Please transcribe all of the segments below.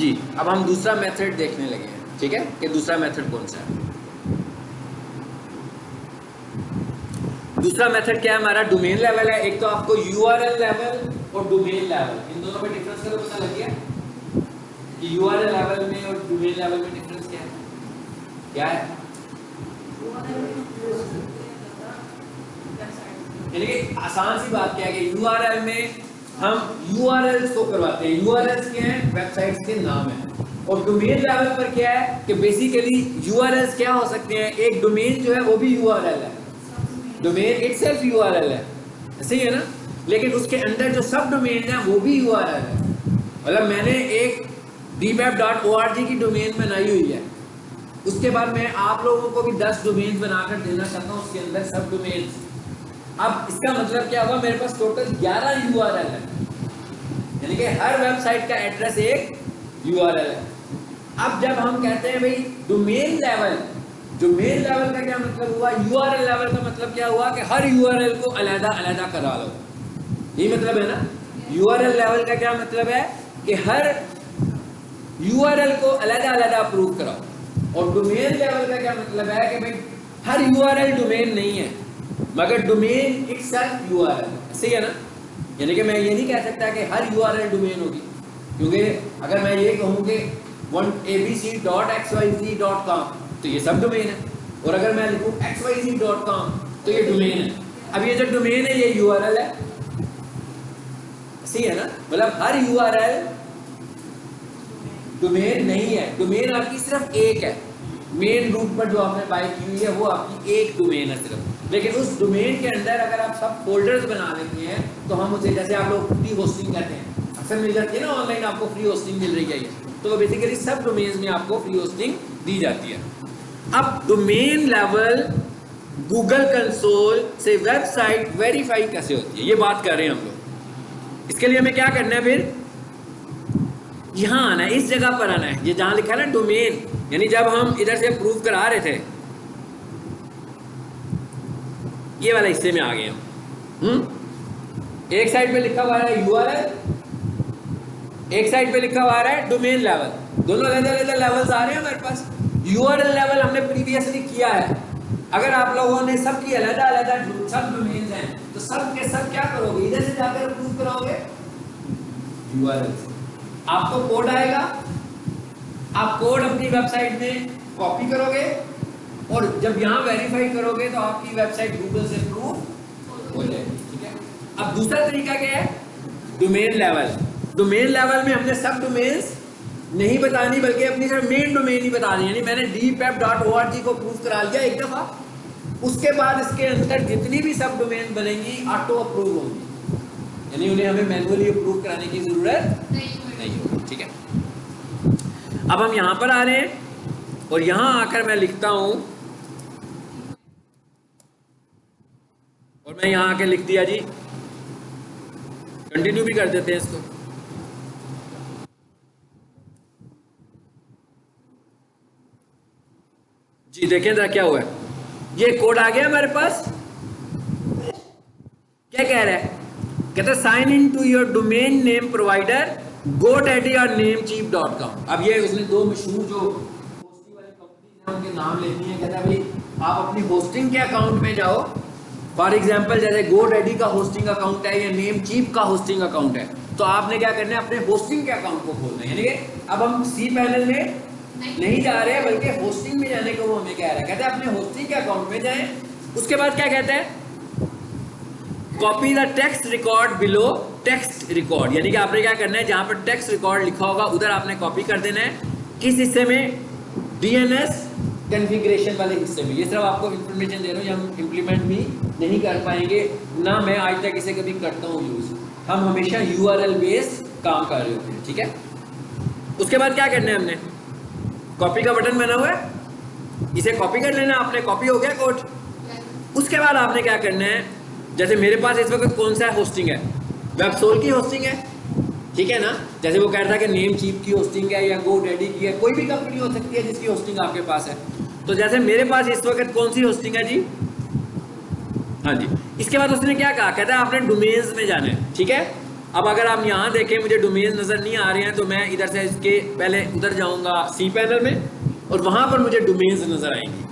जी अब हम दूसरा मेथड देखने लगे हैं, ठीक है, कि दूसरा मेथड कौन सा है। दूसरा मेथड क्या है हमारा, डोमेन लेवल है। एक तो आपको यूआरएल लेवल और डोमेन लेवल, इन दोनों में डिफरेंस का तो पता लग गया कि यूआरएल लेवल में और डोमेन लेवल में डिफरेंस क्या है, क्या है? यानी कि आसान सी बात क्या है कि यूआरएल में हम यूआरएल्स को करवाते हैं। यूआरएल्स क्या है, वेबसाइट्स के नाम है। और डोमेन लेवल पर क्या है कि बेसिकली यूआरएल्स क्या हो सकते हैं, एक डोमेन जो है वो भी यूआरएल है, डोमेन इटसेल्फ यूआरएल है, सही है ना, लेकिन उसके अंदर जो सब डोमेन है वो भी यूआरएल है। मतलब मैंने एक dpap.org की डोमेन बनाई हुई है, उसके बाद मैं आप लोगों को भी 10 डोमेन बनाकर देना चाहता हूँ, उसके अंदर सब डोमेन। अब इसका मतलब क्या हुआ, मेरे पास टोटल 11 यूआरएल है, यानी कि हर वेबसाइट का एड्रेस एक यूआरएल है। अब जब हम कहते हैं भाई डोमेन लेवल, डोमेन लेवल का क्या मतलब हुआ, यूआरएल लेवल का मतलब क्या हुआ कि हर यूआरएल को अलग-अलग करा लो, यही मतलब है ना। यूआरएल लेवल का क्या मतलब है कि हर यूआरएल को अलग-अलग अप्रूव कराओ। और डोमेन लेवल का क्या मतलब है कि भाई हर यूआरएल डोमेन नहीं है, मगर डोमेन इटसेल्फ यूआरएल है, सही है ना। यानी कि मैं ये नहीं कह सकता कि हर यूआरएल डोमेन होगी, क्योंकि अगर मैं ये कहूँ कि abc.xyz.com तो ये सब डोमेन है, और अगर मैं लिखूँ xyz.com तो ये डोमेन है। अब ये जो डोमेन है ये यूआरएल है, सही है ना। मतलब हर यूआरएल डोमेन नहीं है, डोमेन आपकी सिर्फ एक है। मेन रूट पर जो आपने बाय की हुई है वो आपकी एक डोमेन है सिर्फ, लेकिन उस डोमेन के अंदर अगर आप सब फोल्डर्स बना लेते हैं तो हम उसे, जैसे आप लोग फ्री होस्टिंग कहते हैं, अक्सर मिल जाती है ना ऑनलाइन, आपको फ्री होस्टिंग मिल रही है, तो बेसिकली सब डोमेन्स में आपको फ्री होस्टिंग दी जाती है। अब डोमेन लेवल गूगल कंसोल से वेबसाइट वेरीफाई कैसे होती है, ये बात कर रहे हैं हम लोग। इसके लिए हमें क्या करना है, फिर यहाँ आना है, इस जगह पर आना है, ये जहां लिखा है ना डोमेन, यानी जब हम इधर से प्रूव करा रहे थे, ये वाला हिस्से में आ गए हम। एक साइड पे लिखा हुआ है यूआरएल, एक साइड पे लिखा हुआ है डोमेन लेवल, दोनों अलग-अलग लेवल्स आ रहे हैं हमारे पास। यूआरएल लेवल हमने प्रीवियसली किया है। अगर आप लोगों ने सबकी अलग-अलग सब डोमेन्स हैं तो सब के सब क्या करोगे, इधर से जाकर प्रूव कराओगे यूआरएल से। आपको कोड आएगा, आप कोड अपनी वेबसाइट में कॉपी करोगे और जब यहाँ वेरीफाई करोगे तो आपकी वेबसाइट गूगल से प्रूव हो जाएगी, ठीक है। अब दूसरा तरीका क्या है, डोमेन लेवल। डोमेन लेवल में हमने सब डोमेन्स नहीं बतानी, बल्कि अपनी सिर्फ मेन डोमेन ही बता दी, यानी मैंने dpap.org को प्रूव करा लिया एक दफा, उसके बाद इसके अंदर जितनी भी सब डोमेन बनेंगी ऑटो अप्रूव होंगी, यानी उन्हें हमें मैनुअली अप्रूव कराने की जरूरत नहीं होगी, ठीक है। अब हम यहां पर आ रहे हैं और यहां आकर मैं लिखता हूं, और मैं यहां आकर लिख दिया जी, कंटिन्यू भी कर देते हैं इसको। जी देखें जरा क्या हुआ है, ये कोड आ गया हमारे पास। क्या कह रहा है, कहता है sign in to your domain name provider GoDaddy और namecheap.com। अब ये उसने दो मशहूर जो होस्टिंग वाली कंपनीज हैं उनके नाम लेती हैं। कहता है भाई आप अपनी होस्टिंग के अकाउंट में जाओ, फॉर एग्जांपल जैसे GoDaddy का होस्टिंग अकाउंट है या Namecheap का होस्टिंग अकाउंट है, तो आपने क्या करना है, अपने होस्टिंग के अकाउंट को खोलना है। यानी कि अब हम सी पैनल में नहीं जा रहे हैं, बल्कि होस्टिंग में जाने को वो हमें कह रहा है। कहता है अपने होस्टिंग के अकाउंट में जाएं, उसके बाद क्या कहता है, copy the text record below text record, यानी कि आपने क्या करना है, जहां पर टेक्स्ट रिकॉर्ड लिखा होगा उधर आपने कॉपी कर देना है। किस हिस्से में, डीएनएस कॉन्फ़िगरेशन वाले हिस्से में। ये सिर्फ आपको इंफॉर्मेशन दे रहा हूँ, ये हम इम्प्लीमेंट भी नहीं कर पाएंगे ना, मैं आज तक इसे कभी करता हूँ यूज, हम हमेशा यूआरएल बेस्ड काम कर रहे होते हैं, ठीक है। उसके बाद क्या करना है, हमने कॉपी का बटन बना हुआ है, इसे कॉपी कर लेना आपने, कॉपी हो गया कोड। उसके बाद आपने क्या करना है, जैसे मेरे पास इस वक्त कौन सा होस्टिंग है, वेबसोल की होस्टिंग है, ठीक है ना। जैसे वो कह रहा था कि नेमचीप की होस्टिंग है या GoDaddy की है, कोई भी कंपनी हो सकती है जिसकी होस्टिंग आपके पास है। तो जैसे मेरे पास इस वक्त कौन सी होस्टिंग है जी, हाँ जी। इसके बाद उसने क्या कहा, कहता है आपने डोमेन्स में जाना है, ठीक है। अब अगर आप यहाँ देखें मुझे डोमेन नज़र नहीं आ रहे हैं तो मैं इधर से इसके पहले उधर जाऊँगा सी पैनल में और वहाँ पर मुझे डोमेन्स नज़र आएंगी।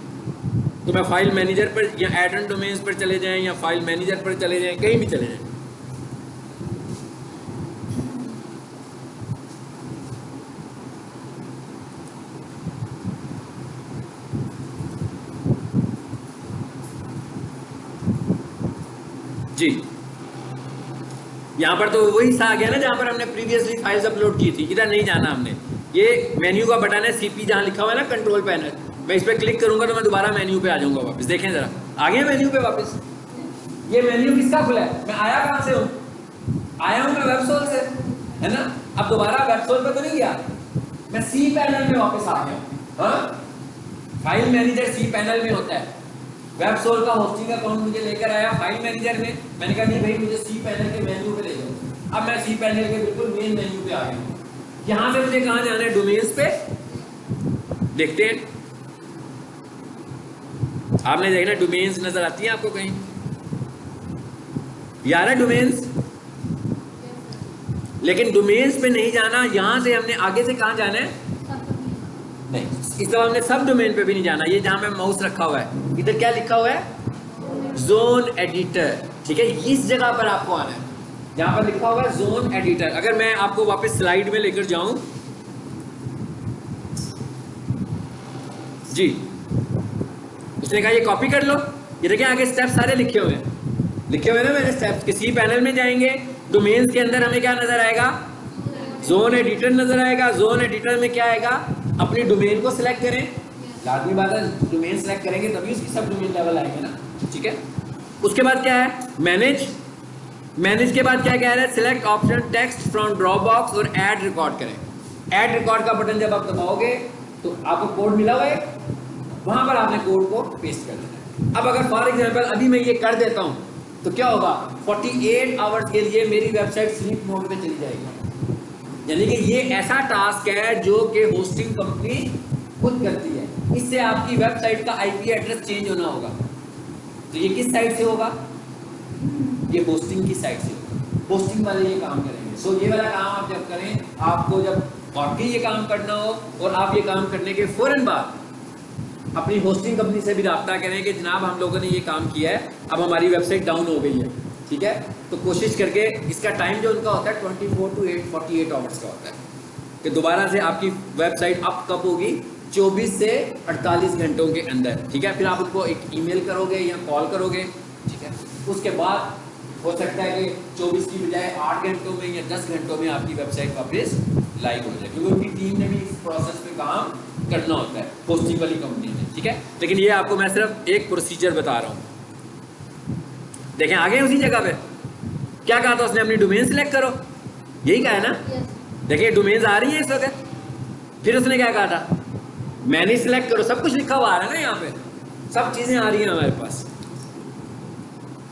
तो मैं फाइल मैनेजर पर या ऐड एंड डोमेन्स पर चले जाएं या फाइल मैनेजर पर चले जाएं, कहीं भी चले जाएं। जी यहाँ पर तो वही सा आ गया ना जहाँ पर हमने प्रीवियसली फाइल्स अपलोड की थी। इधर नहीं जाना हमने, ये मेन्यू का बटन है सीपी जहाँ लिखा हुआ है ना कंट्रोल पैनल, मैं इस पर क्लिक करूंगा तो मैं दोबारा मेन्यू पे आ जाऊंगा वापस। देखें जरा आ गया मेन्यू पे वापस। ये मेन्यू किसका खुला है? मैं आया कहाँ से हूँ? आया हूँ मैं वेबसोल से, है ना। अब दोबारा वेबसोल पे तो नहीं गया, मैं सी पैनल में वापस आ गया। हाँ, फाइल मैनेजर सी पैनल में होता है। वेबसोल का होस्टिंग अकाउंट मुझे लेकर आया फाइल मैनेजर में, मैंने कहा नहीं भाई मुझे सी पैनल के मेन्यू पे ले जाओ। अब मैं सी पैनल के बिल्कुल मेन मेन्यू पे आ गया हूँ। यहाँ से मुझे कहाँ जाना है? डोमेन्स पे। देखते हैं, आपने देखना डोमेन्स नजर आती है आपको कहीं? यार है डोमेन्स, लेकिन डोमेन्स पे नहीं जाना। यहाँ से हमने आगे से कहाँ जाना है? नहीं, इस दफा हमने सब डोमेन पे भी नहीं जाना। ये जहां पे माउस रखा हुआ है इधर क्या लिखा हुआ है? Zone editor. ठीक है, इस जगह पर आपको आना है जहां पर लिखा हुआ है जोन एडिटर। अगर मैं आपको वापस स्लाइड में लेकर जाऊं जी, उसने कहा ये कॉपी कर लो। ये देखिए आगे स्टेप सारे लिखे हुए हैं, लिखे हुए ना मैंने स्टेप्स। किसी पैनल में जाएंगे, डोमेन्स के अंदर हमें क्या नजर आएगा? जोन एडिटर नजर आएगा। जोन एडिटर में क्या आएगा? अपनी डोमेन को सिलेक्ट करें, लाजमी बात है डोमेन सिलेक्ट करेंगे तभी उसकी सब डोमेन लेवल आएंगे ना। ठीक है, उसके बाद क्या है? मैनेज। मैनेज के बाद क्या कह रहा है? Select option text from drop box और ऐड रिकॉर्ड करें। ऐड रिकॉर्ड का बटन जब आप दबाओगे तो आपको कोड मिला हुआ है, वहां पर आपने कोड को पेस्ट कर देना है। अब अगर फॉर एग्जाम्पल अभी मैं ये कर देता हूं तो क्या होगा? 48 आवर्स के लिए मेरी वेबसाइट स्लीप मोड पे चली जाएगी। यानी कि ये ऐसा टास्क है जो कि होस्टिंग कंपनी खुद करती है। इससे आपकी वेबसाइट का आईपी एड्रेस चेंज होना होगा। तो ये किस साइड से होगा? ये होस्टिंग की साइड से होगा। होस्टिंग वाले ये काम करेंगे। सो ये वाला काम आप जब करें, आपको जब वाकई ये काम करना हो और आप ये काम करने के फौरन बाद अपनी होस्टिंग कंपनी से भी रब्ता करें कि जनाब हम लोगों ने ये काम किया है, अब हमारी वेबसाइट डाउन हो गई है। ठीक है, तो कोशिश करके इसका टाइम जो उनका होता है 24 to 48 आवर्स का होता है कि दोबारा से आपकी वेबसाइट अप कब होगी? 24 से 48 घंटों के अंदर। ठीक है, फिर आप उनको एक ईमेल करोगे या कॉल करोगे। ठीक है, उसके बाद हो सकता है कि 24 की बजाय 8 घंटों में या 10 घंटों में आपकी वेबसाइट वापस लाइव हो जाए, क्योंकि उनकी टीम ने भी इस प्रोसेस पे काम करना होता है होस्टिंग वाली कंपनी में। ठीक है, लेकिन ये आपको मैं सिर्फ एक प्रोसीजर बता रहा हूँ। देखें आगे उसी जगह पे क्या कहा था उसने? अपनी डोमेन सिलेक्ट करो, यही कहा है ना? देखिए डोमेन्स आ रही है इस वक्त। फिर उसने क्या कहा था? मैनेज सिलेक्ट करो। सब कुछ लिखा हुआ आ रहा है ना यहाँ पे, सब चीजें आ रही हैं हमारे पास।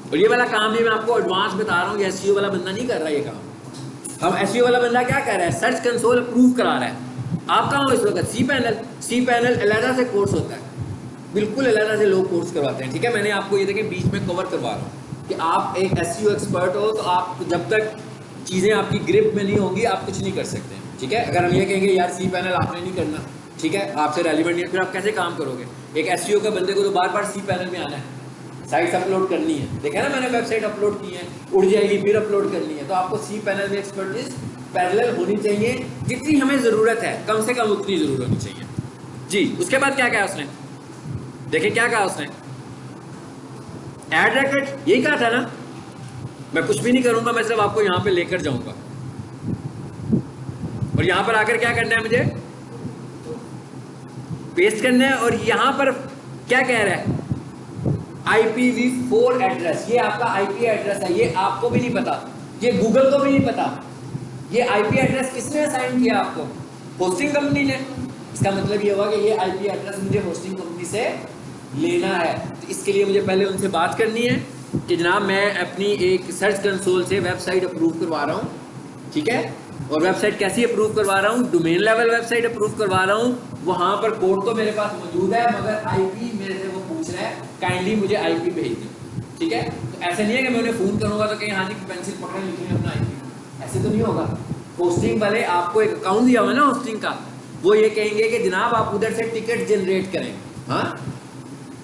और ये वाला काम भी मैं आपको एडवांस बता रहा हूँ, ये एसईओ वाला बंदा नहीं कर रहा ये काम। हम एसईओ वाला बंदा क्या कर रहा है? सर्च कंसोल अप्रूव करा रहा है। आप कहाँ हो इस वक्त? C panel. सी पैनल अलहदा से कोर्स होता है, बिल्कुल अलहदा से लोग कोर्स करवाते हैं। ठीक है, मैंने आपको ये देखें बीच में कवर करवा रहा हूँ कि आप एक एसईओ एक्सपर्ट हो तो आप जब तक चीज़ें आपकी ग्रिप में नहीं होंगी आप कुछ नहीं कर सकते। ठीक है, अगर हम ये कहेंगे यार सी पैनल आपने नहीं करना, ठीक है, आपसे रेलिवेंट नहीं है, फिर आप कैसे काम करोगे? एक एसईओ का बंदे को तो बार बार सी पैनल में आना है, साइट्स अपलोड करनी है। देखा ना मैंने वेबसाइट अपलोड की है, उड़ जाएगी फिर अपलोड करनी है। तो आपको सी पैनल में एक्सपर्टीज पैरेलल होनी चाहिए, जितनी हमें ज़रूरत है कम से कम उतनी ज़रूर होनी चाहिए। जी, उसके बाद क्या कहा उसने? देखिए क्या कहा उसने? ऐड रैकेट, यही कहा था ना? मैं कुछ भी नहीं करूंगा, मैं सिर्फ आपको यहां पे लेकर जाऊंगा और यहां पर आकर क्या करना है? मुझे पेस्ट करना है। और यहां पर क्या कह रहा है? IPv4 address. ये आपका आईपी एड्रेस है, ये आपको भी नहीं पता, ये गूगल को भी नहीं पता। ये आईपी एड्रेस किसने असाइन किया आपको? होस्टिंग कंपनी ने। इसका मतलब ये हुआ कि ये आईपी एड्रेस मुझे होस्टिंग कंपनी से लेना है। तो इसके लिए मुझे पहले उनसे बात करनी है कि जनाब मैं अपनी एक सर्च कंसोल से वेबसाइट अप्रूव करवा रहा हूँ। ठीक है, और वेबसाइट कैसी अप्रूव करवा रहा हूँ? डोमेन लेवल वेबसाइट अप्रूव करवा रहा हूँ। वहाँ पर कोड तो मेरे पास मौजूद है, मगर आईपी मेरे से वो पूछ रहा है काइंडली मुझे आईपी भेज दें। ठीक है, तो ऐसा नहीं है कि मैं उन्हें फ़ोन करूँगा तो कहीं हाँ जी पेंसिल पकड़ लिखी अपना आईपी। ऐसे तो नहीं होगा। होस्टिंग वाले आपको एक अकाउंट दिया हुआ है ना होस्टिंग का, वो ये कहेंगे कि जनाब आप उधर से टिकट जनरेट करें। हाँ,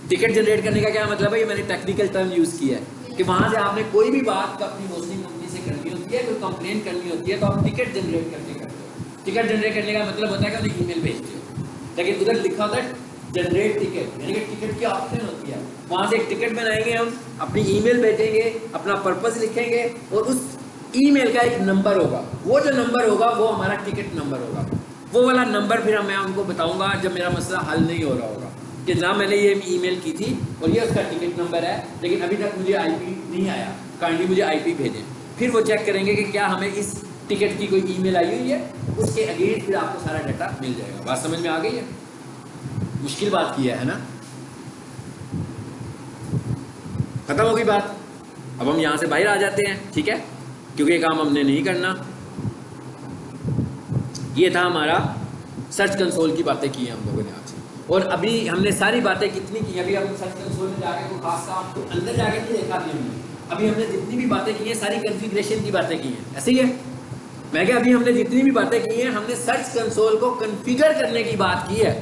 टिकट जनरेट करने का क्या मतलब है, ये मैंने टेक्निकल टर्म यूज किया है कि वहां से आपने कोई भी बात अपनी होस्टिंग कंपनी से करनी होती है, कोई कंप्लेन करनी होती है, तो आप टिकट जनरेट करते हो। टिकट जनरेट करने का मतलब होता है कि उन्हें ईमेल भेजते हो, लेकिन उधर लिखा होता है जनरेट टिकट, यानी कि टिकट की ऑप्शन होती है। वहां से एक टिकट बनाएंगे हम, अपनी ईमेल भेजेंगे, अपना पर्पस लिखेंगे और उस ईमेल का एक नंबर होगा, वो जो नंबर होगा वो हमारा टिकट नंबर होगा। वो वाला नंबर फिर मैं उनको बताऊंगा जब मेरा मसला हल नहीं हो रहा होगा कि जनाब मैंने ये ईमेल की थी और ये उसका टिकट नंबर है, लेकिन अभी तक मुझे आईपी नहीं आया, काइंडली मुझे आईपी भेजें। फिर वो चेक करेंगे कि क्या हमें इस टिकट की कोई ईमेल आई हुई है, उसके अगेंस्ट फिर आपको सारा डाटा मिल जाएगा। बात समझ में आ गई है? मुश्किल बात की है ना? खत्म हो गई बात। अब हम यहां से बाहर आ जाते हैं, ठीक है, क्योंकि ये काम हमने नहीं करना। ये था हमारा सर्च कंसोल की बातें की हैं हम लोगों ने आज, और अभी हमने सारी बातें कितनी की, अभी हम सर्च कंसोल में जाके कोई खास काम तो अंदर जाके नहीं देखा अभी हमने जितनी भी बातें की हैं सारी कॉन्फ़िगरेशन की बातें की हैं। ऐसे ही है, मैं क्या, अभी हमने जितनी भी बातें की हैं हमने सर्च कंसोल को कॉन्फ़िगर करने की बात की है।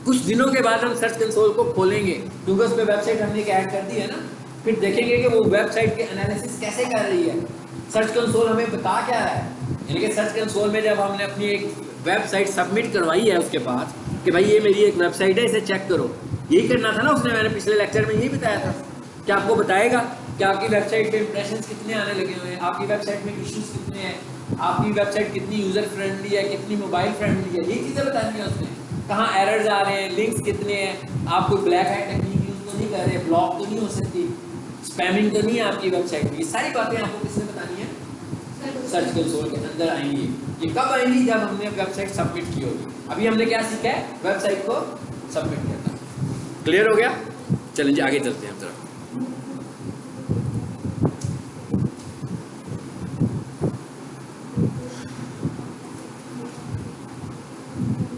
कुछ दिनों के बाद हम सर्च कंसोल को खोलेंगे, क्योंकि उस पर वेबसाइट हमने एक ऐड कर दी है ना, फिर देखेंगे कि वो वेबसाइट के एनालिसिस कैसे कर रही है। सर्च कंसोल हमें बता क्या है, यानी कि सर्च कंसोल में जब हमने अपनी एक वेबसाइट सबमिट करवाई है उसके पास कि भाई ये मेरी एक वेबसाइट है, इसे चेक करो, यही करना था ना उसने, मैंने पिछले लेक्चर में यही बताया था कि आपको बताएगा कि आपकी वेबसाइट पे इंप्रेशंस कितने आने लगे हुए हैं, आपकी वेबसाइट में इश्यूज कितने हैं, आपकी वेबसाइट कितनी यूज़र फ्रेंडली है, कितनी मोबाइल फ्रेंडली है, यही चीज़ें बतानी है उसने। कहाँ एरर्स आ रहे हैं, लिंक्स कितने हैं, आप कोई ब्लैक हैट टेक्निक यूज़ तो नहीं कर रहे, ब्लॉक तो नहीं हो सकती, स्पैमिंग तो नहीं है आपकी वेबसाइट में। ये सारी बातें आपको किसने बतानी है? सर्च कंसोल के अंदर आएंगी। ये कब आएंगी? जब हमने वेबसाइट सबमिट की होगी। अभी हमने क्या सीखा है? वेबसाइट को सबमिट करना। क्लियर हो गया? चलें जी आगे चलते हैं जरा।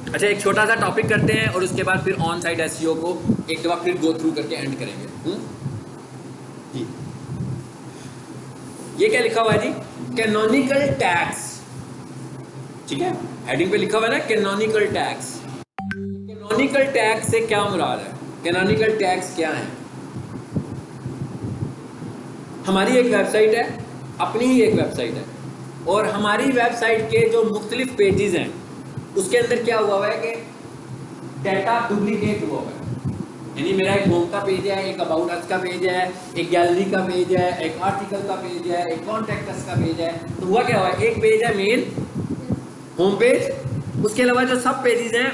अच्छा, एक छोटा सा टॉपिक करते हैं और उसके बाद फिर ऑन साइट एसईओ को एक दफा फिर गो थ्रू करके एंड करेंगे। जी, ये क्या लिखा हुआ है जी? कैनोनिकल टैग्स, ठीक है, हेडिंग पे लिखा हुआ है ना कैनोनिकल टैग्स। कैनोनिकल टैग से क्या मुराद है? कैनोनिकल टैग्स क्या है? हमारी एक वेबसाइट है, अपनी ही एक वेबसाइट है, और हमारी वेबसाइट के जो मुख्तलिफ पेजेस हैं उसके अंदर क्या हुआ है कि डाटा डुप्लीकेट हुआ है। यानी मेरा एक होम का पेज है, एक अबाउट अस का पेज है, एक गैलरी का पेज है, एक आर्टिकल का पेज है, एक कॉन्टैक्ट अस का पेज है। तो हुआ क्या हुआ है, एक पेज है मेन होम पेज, उसके अलावा जो सब पेजेस हैं,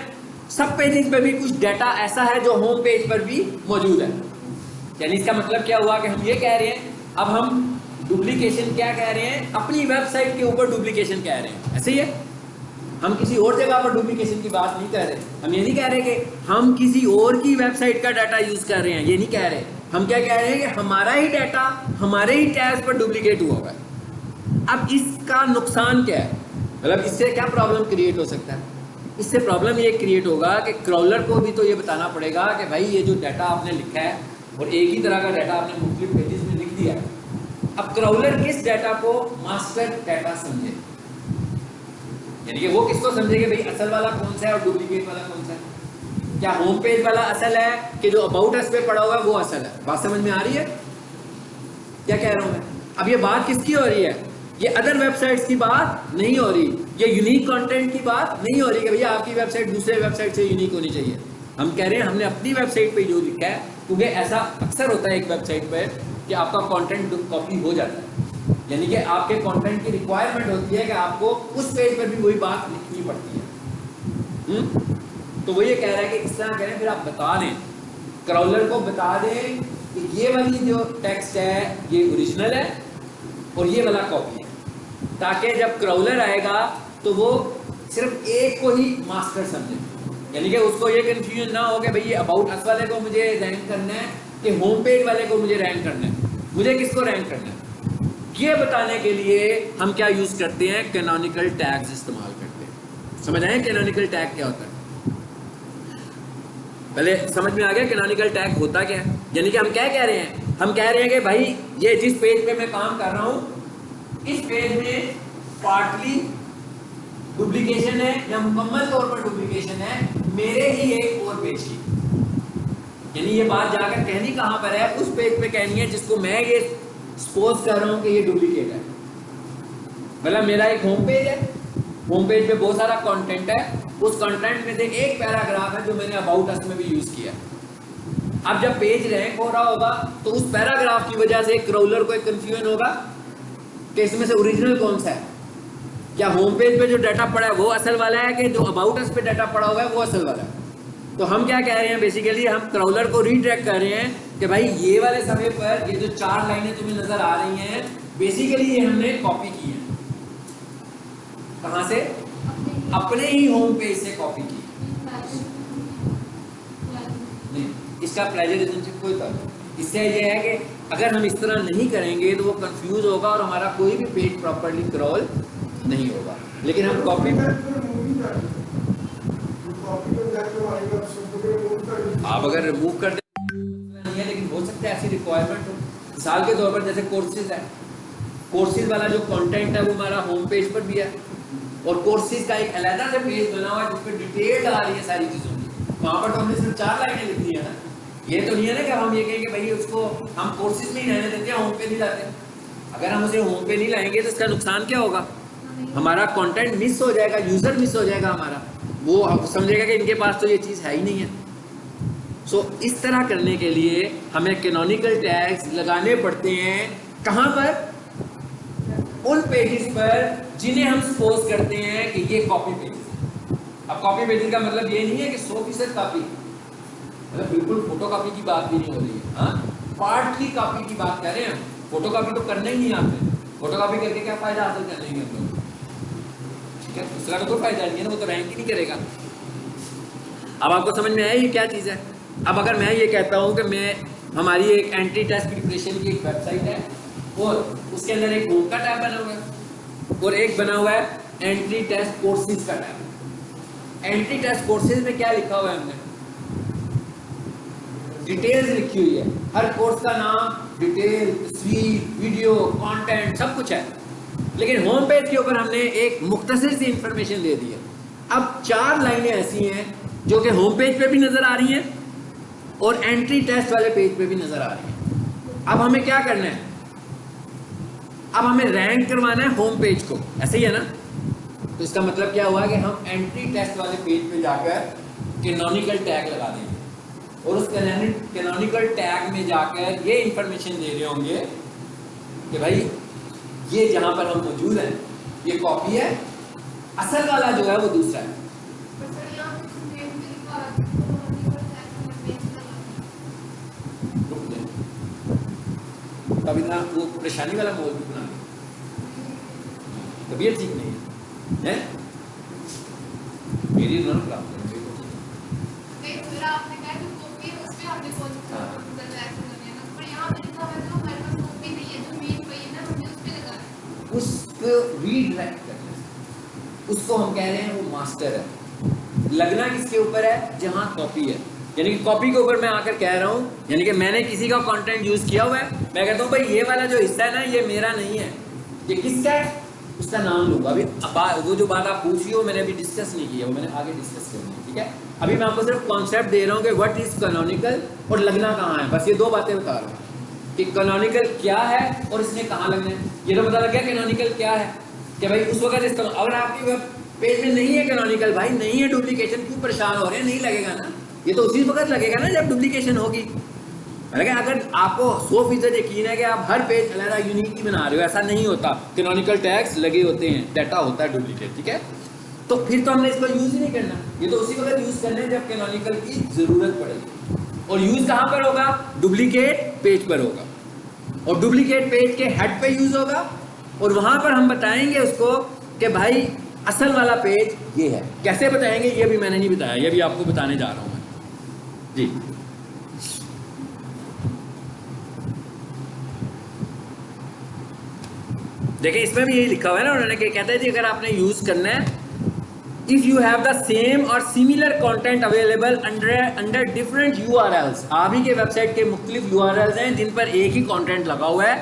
सब पेजेस पे भी कुछ डाटा ऐसा है जो होम पेज पर भी मौजूद है। यानी इसका मतलब क्या हुआ कि हम ये कह रहे हैं, अब हम डुप्लीकेशन क्या कह रहे हैं, अपनी वेबसाइट के ऊपर डुप्लीकेशन कह रहे हैं। ऐसे ही है, हम किसी और जगह पर डुप्लीकेशन की बात नहीं कर रहे। हम ये नहीं कह रहे कि हम किसी और की वेबसाइट का डाटा यूज कर रहे हैं, ये नहीं कह रहे। हम क्या कह रहे हैं कि हमारा ही डाटा हमारे ही टैब्स पर डुप्लीकेट हुआ है। अब इसका नुकसान क्या है, मतलब इससे क्या प्रॉब्लम क्रिएट हो सकता है? इससे प्रॉब्लम ये क्रिएट होगा कि क्रॉलर को भी तो ये बताना पड़ेगा कि भाई ये जो डाटा आपने लिखा है और एक ही तरह का डाटा आपने मुख्तलिफ पेजेस में लिख दिया है, अब क्रॉलर किस डाटा को मास्टर डाटा समझे, यानी कि वो किसको समझे कि भाई असल वाला कौन सा है और डुप्लीकेट वाला कौन सा है? क्या होम पेज वाला असल है कि जो अबाउट अस पे पड़ा हुआ है वो असल है? बात समझ में आ रही है क्या कह रहा हूं मैं? अब ये बात किसकी हो रही है? ये अदर वेबसाइट्स की बात नहीं हो रही, ये यूनिक कंटेंट की बात नहीं हो रही कि भैया आपकी वेबसाइट दूसरे वेबसाइट से यूनिक होनी चाहिए। हम कह रहे हैं हमने अपनी वेबसाइट पे जो लिखा है, क्योंकि ऐसा अक्सर होता है एक वेबसाइट पर कि आपका कंटेंट कॉपी हो जाता है, यानी कि आपके कंटेंट की रिक्वायरमेंट होती है कि आपको उस पेज पर भी वही बात लिखनी पड़ती है। तो वो ये कह रहा है कि इस तरह करें, फिर आप बता दें, क्रॉलर को बता दें कि ये वाली जो टेक्स्ट है ये ओरिजिनल है और ये वाला कॉपी है, ताकि जब क्रॉलर आएगा तो वो सिर्फ एक को ही मास्टर समझे, यानी कि उसको ये कंफ्यूजन ना हो कि भाई ये अबाउट अस वाले को मुझे रैंक करना है कि होम पेज वाले को मुझे रैंक करना है, मुझे किसको रैंक करना है। ये बताने के लिए हम क्या यूज करते हैं? कैनोनिकल टैग्स इस्तेमाल करते हैं। समझ आए कैनोनिकल टैग क्या होता है? पहले समझ में आ गया कैनोनिकल टैग होता क्या है? यानी कि हम क्या कह रहे हैं? हम कह रहे हैं कि भाई ये जिस पेज पे मैं काम कर रहा हूं, इस पेज में पार्टली डुप्लीकेशन है या मुकम्मल तौर पर डुप्लीकेशन है मेरे ही एक और पेज की। यानी ये बात जाकर कहनी कहां पर है, उस पेज पे कहनी है जिसको मैं ये सपोज कर रहा हूं कि ये डुप्लीकेट है। मतलब मेरा एक होम पेज है, होम पेज पे बहुत सारा कंटेंट है, उस कंटेंट में से एक पैराग्राफ है जो मैंने अबाउट अस में भी यूज किया। अब जब पेज रैंक हो रहा होगा तो उस पैराग्राफ की वजह से क्रॉलर को एक कंफ्यूजन होगा कि इसमें से ओरिजिनल कौन सा है, क्या होम पेज पे जो डाटा पड़ा है वो असल वाला है कि जो अबाउट अस पे डाटा पड़ा हुआ है वो असल वाला है। तो हम क्या कह रहे हैं, बेसिकली हम क्रॉलर को रीट्रैक कर रहे हैं कि भाई ये वाले समय पर ये जो 4 लाइनें तुम्हें नजर आ रही हैं बेसिकली ये हमने कॉपी की है। कहां से? अपने ही होम पेज से कॉपी की। नहीं, इसका प्लेजरिज्म से कोई ताल्लुक नहीं। इससे ये है कि अगर हम इस तरह नहीं करेंगे तो वो कंफ्यूज होगा और हमारा कोई भी पेज प्रॉपर्ली क्रॉल नहीं होगा। लेकिन हम कॉपी आप अगर रिमूव कर दे नहीं है, लेकिन हो सकता है ऐसी रिक्वायरमेंट हो। मिसाल के तौर पर जैसे कोर्सेज है, कोर्सेज वाला जो कंटेंट है वो हमारा होम पेज पर भी है और कोर्सेज का एक अलग से पेज बना हुआ है जिस पर डिटेल आ रही है सारी चीजों की। वहां पर तो हमने सिर्फ 4 लाइनें लिख दी है ना। ये तो नहीं है ना कि हम ये कहेंगे भाई उसको हम कोर्सेज में ही रहने देते हैं, होम पे नहीं लाते। अगर हम उसे होम पे नहीं लाएंगे तो इसका नुकसान क्या होगा, हमारा कंटेंट मिस हो जाएगा, यूजर मिस हो जाएगा हमारा, वो समझेगा कि इनके पास तो ये चीज है ही नहीं है। सो इस तरह करने के लिए हमें कैनोनिकल टैग्स लगाने पड़ते हैं। कहां पर? उन पेजेस पर जिन्हें हम सपोज करते हैं कि ये कॉपी पेजेस है। अब कॉपी पेजेस का मतलब ये नहीं है कि 100% कॉपी, मतलब बिल्कुल फोटो कॉपी की बात भी नहीं हो रही है। हाँ, पार्टली कॉपी की बात कर रहे हैं हम। फोटो कॉपी तो करना ही नहीं आपने, फोटो कॉपी करके क्या फायदा हासिल कर लेंगे हम लोग, ठीक है, दूसरा का कोई फायदा नहीं है ना, वो तो रैंक ही नहीं करेगा। अब आपको समझ में आया ये क्या चीज़ है? अब अगर मैं ये कहता हूँ कि मैं हमारी एक एंट्री टेस्ट प्रिपरेशन की एक वेबसाइट है और उसके अंदर एक होम का टैब बना हुआ है और एक बना हुआ है एंट्री टेस्ट कोर्सेज का टैब। एंट्री टेस्ट कोर्सेज में क्या लिखा हुआ है, हमने डिटेल्स लिखी हुई है, हर कोर्स का नाम, डिटेल, तस्वीर, वीडियो, कंटेंट सब कुछ है। लेकिन होम पेज के ऊपर हमने एक मुख्तसर सी इंफॉर्मेशन दे दी है। अब 4 लाइनें ऐसी हैं जो कि होम पेज पे भी नजर आ रही हैं और एंट्री टेस्ट वाले पेज पे भी नजर आ रही हैं। अब हमें क्या करना है, अब हमें रैंक करवाना है होम पेज को, ऐसे ही है ना। तो इसका मतलब क्या हुआ कि हम एंट्री टेस्ट वाले पेज पे जाकर कैनोनिकल टैग लगा देंगे और उस कैनोनिकल टैग में जाकर ये इंफॉर्मेशन दे रहे होंगे कि भाई ये जहां पर हम मौजूद हैं ये कॉपी है, असल वाला जो है वो दूसरा है। तब इतना वो परेशानी वाला माहौल भी बना तबीयत ठीक नहीं है, मेरी दोनों खराब उसको रीडायरेक्ट करना, उसको हम कह रहे हैं वो मास्टर है। लगना किसके ऊपर है, जहां कॉपी है, यानी कि कॉपी के ऊपर मैं आकर कह रहा हूं, यानी कि मैंने किसी का कंटेंट यूज किया हुआ है, मैं कहता हूं भाई ये वाला जो हिस्सा है ना ये मेरा नहीं है, ये किसका है, उसका नाम लूंगा। अभी वो जो बात आप पूछ रही हो मैंने अभी डिस्कस नहीं किया, वो मैंने आगे डिस्कस करनी है, ठीक है। अभी मैं आपको सिर्फ कॉन्सेप्ट दे रहा हूँ कि व्हाट इज कैनोनिकल और लगना कहाँ है, बस ये 2 बातें बता रहा हूँ कि कैनोनिकल क्या है और इसने कहाँ लगना है। ये तो पता लग गया कैनोनिकल क्या है कि भाई उस वक्त इसका, अगर आपकी वेब पेज में नहीं है कैनोनिकल, भाई नहीं है डुप्लीकेशन, क्यों परेशान हो रहे हैं, नहीं लगेगा ना, ये तो उसी वक्त लगेगा ना जब डुप्लीकेशन होगी। अगर आपको 100% यकीन है कि आप हर पेज अलग यूनिक ही बना रहे हो, ऐसा नहीं होता, कैनोनिकल टैग्स लगे होते हैं, डाटा होता है डुप्लीकेट, ठीक है, तो फिर तो हमने इसको यूज ही नहीं करना, ये तो उसी वक्त यूज करना है जब कैनोनिकल की जरूरत पड़ेगी। और यूज कहां पर होगा, डुप्लीकेट पेज पर होगा और डुप्लीकेट पेज के हेड पे यूज होगा और वहां पर हम बताएंगे उसको कि भाई असल वाला पेज ये है। कैसे बताएंगे ये भी मैंने नहीं बताया, ये भी आपको बताने जा रहा हूं मैं जी। देखिए इसमें भी यही लिखा हुआ है ना, उन्होंने क्या कहता है जी, अगर आपने यूज करना है, if you have the same और similar content available under different URLs, आप ही के वेबसाइट के मुख्तलिफ URLs हैं जिन पर एक ही कंटेंट लगा हुआ है,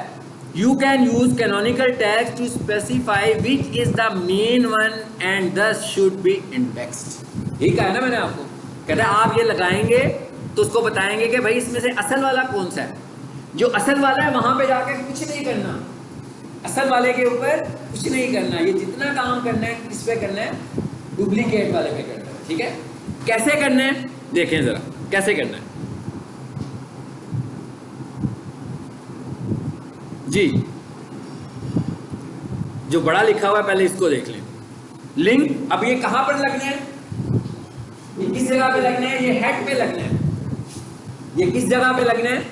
You can use canonical tags to specify which is the main one and thus should be indexed. यही कहा है ना मैंने आपको, कहता है आप ये लगाएंगे तो उसको बताएंगे कि भाई इसमें से असल वाला कौन सा है। जो असल वाला है वहां पे जाकर कुछ नहीं करना, असल वाले के ऊपर कुछ नहीं करना, ये जितना काम करना है किस पे करना है, डुप्लीकेट वाले पे करना है। ठीक है, कैसे करना है देखें जरा, कैसे करना है जी। जो बड़ा लिखा हुआ है पहले इसको देख लें, लिंक। अब ये कहां पर लगना है, ये किस जगह पे लगना है, ये हेड पे लगना है। ये किस जगह पे लगना है,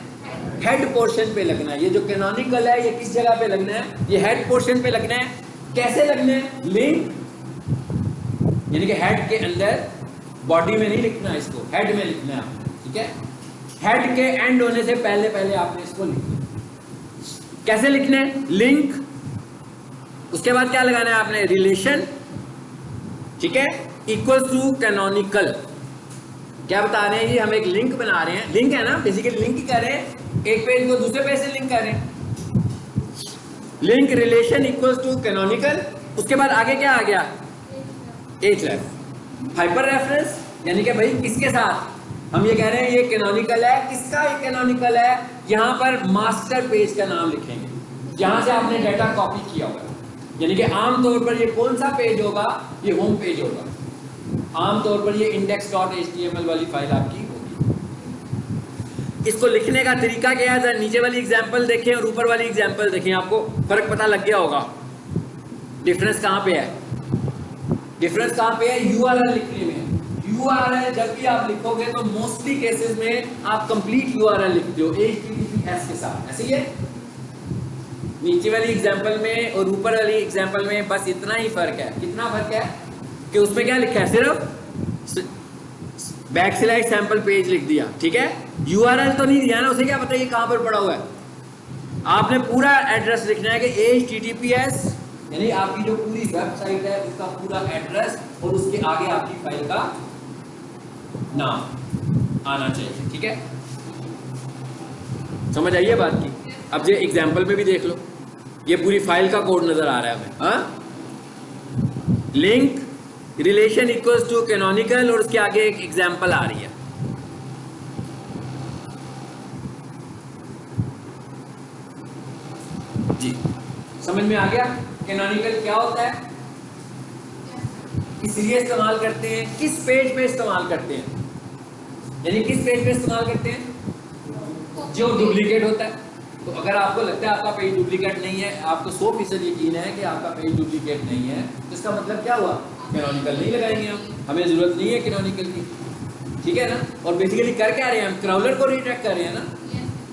हेड पोर्शन पे लगना है। ये जो कैनोनिकल है ये किस जगह पे लगना है, ये हेड पोर्शन पे लगना है। कैसे लगना है, लिंक यानी कि हेड के अंदर, बॉडी में नहीं लिखना है इसको, हेड में लिखना है आपने। ठीक है, हेड के एंड होने से पहले पहले आपने इसको लिखना है। कैसे लिखना है, लिंक, उसके बाद क्या लगाना है आपने, रिलेशन। ठीक है, इक्वल टू कैनोनिकल। क्या बता रहे हैं, ये हम एक लिंक बना रहे हैं, लिंक है ना, बेसिकली लिंक ही कर रहे हैं, एक पेज को दूसरे पेज से लिंक कर रहे हैं। Link relation equal to canonical. उसके बाद आगे क्या आ गया, href, हाइपर रेफरेंस, यानी कि भाई किसके साथ हम ये कह रहे हैं ये कैनोनिकल है, किसका ये कैनोनिकल है, यहां पर मास्टर पेज का नाम लिखेंगे जहां से आपने डाटा कॉपी किया होगा। यानी कि आमतौर पर ये कौन सा पेज होगा, ये होम पेज होगा। आमतौर पर ये index.html वाली फाइल आपकी होगी। इसको लिखने का तरीका क्या है, जरा नीचे वाली एग्जांपल देखें और ऊपर वाली एग्जांपल देखें, आपको फर्क पता लग गया होगा। डिफरेंस कहां पे है, डिफरेंस कहां पे है, यूआरएल लिखने में। यूआरएल जब भी आप लिखोगे तो मोस्टली केसेस में आप कंप्लीट यूआरएल लिखते हो HTTPS के साथ, ऐसे ही है। नीचे वाली एग्जांपल में और ऊपर वाली एग्जांपल में बस इतना ही फर्क है। कितना फर्क है कि उसमें क्या लिखा है, सिर्फ बैकस्लैश सैंपल पेज लिख दिया। ठीक है, यूआरएल तो नहीं दिया ना, उसे क्या पता ये कहां पर पड़ा हुआ है। आपने पूरा एड्रेस लिखना है कि HTTPS यानी आपकी जो पूरी वेबसाइट है उसका पूरा एड्रेस और उसके आगे आपकी फाइल का नाम आना चाहिए। ठीक है, समझ आई है बात की। अब ये एग्जांपल में भी देख लो, ये पूरी फाइल का कोड नजर आ रहा है हमें। हाँ, link relation equals to canonical और उसके आगे एक एग्जांपल आ रही है। जी, समझ में आ गया कैनोनिकल क्या होता है, इसलिए इस्तेमाल करते हैं, किस पेज पे इस्तेमाल करते हैं, यानी किस पेज पे इस्तेमाल करते हैं, जो डुप्लीकेट होता है। तो अगर आपको लगता है आपका पेज डुप्लीकेट नहीं है, आपको 100% यकीन है कि आपका पेज डुप्लीकेट नहीं है, तो इसका मतलब क्या हुआ, कैनोनिकल नहीं लगाएंगे हम, हमें जरूरत नहीं है कैनोनिकल की। ठीक है ना, और बेसिकली कर क्या रहे हैं हम, क्राउलर को रिट्रैक्ट कर रहे हैं ना।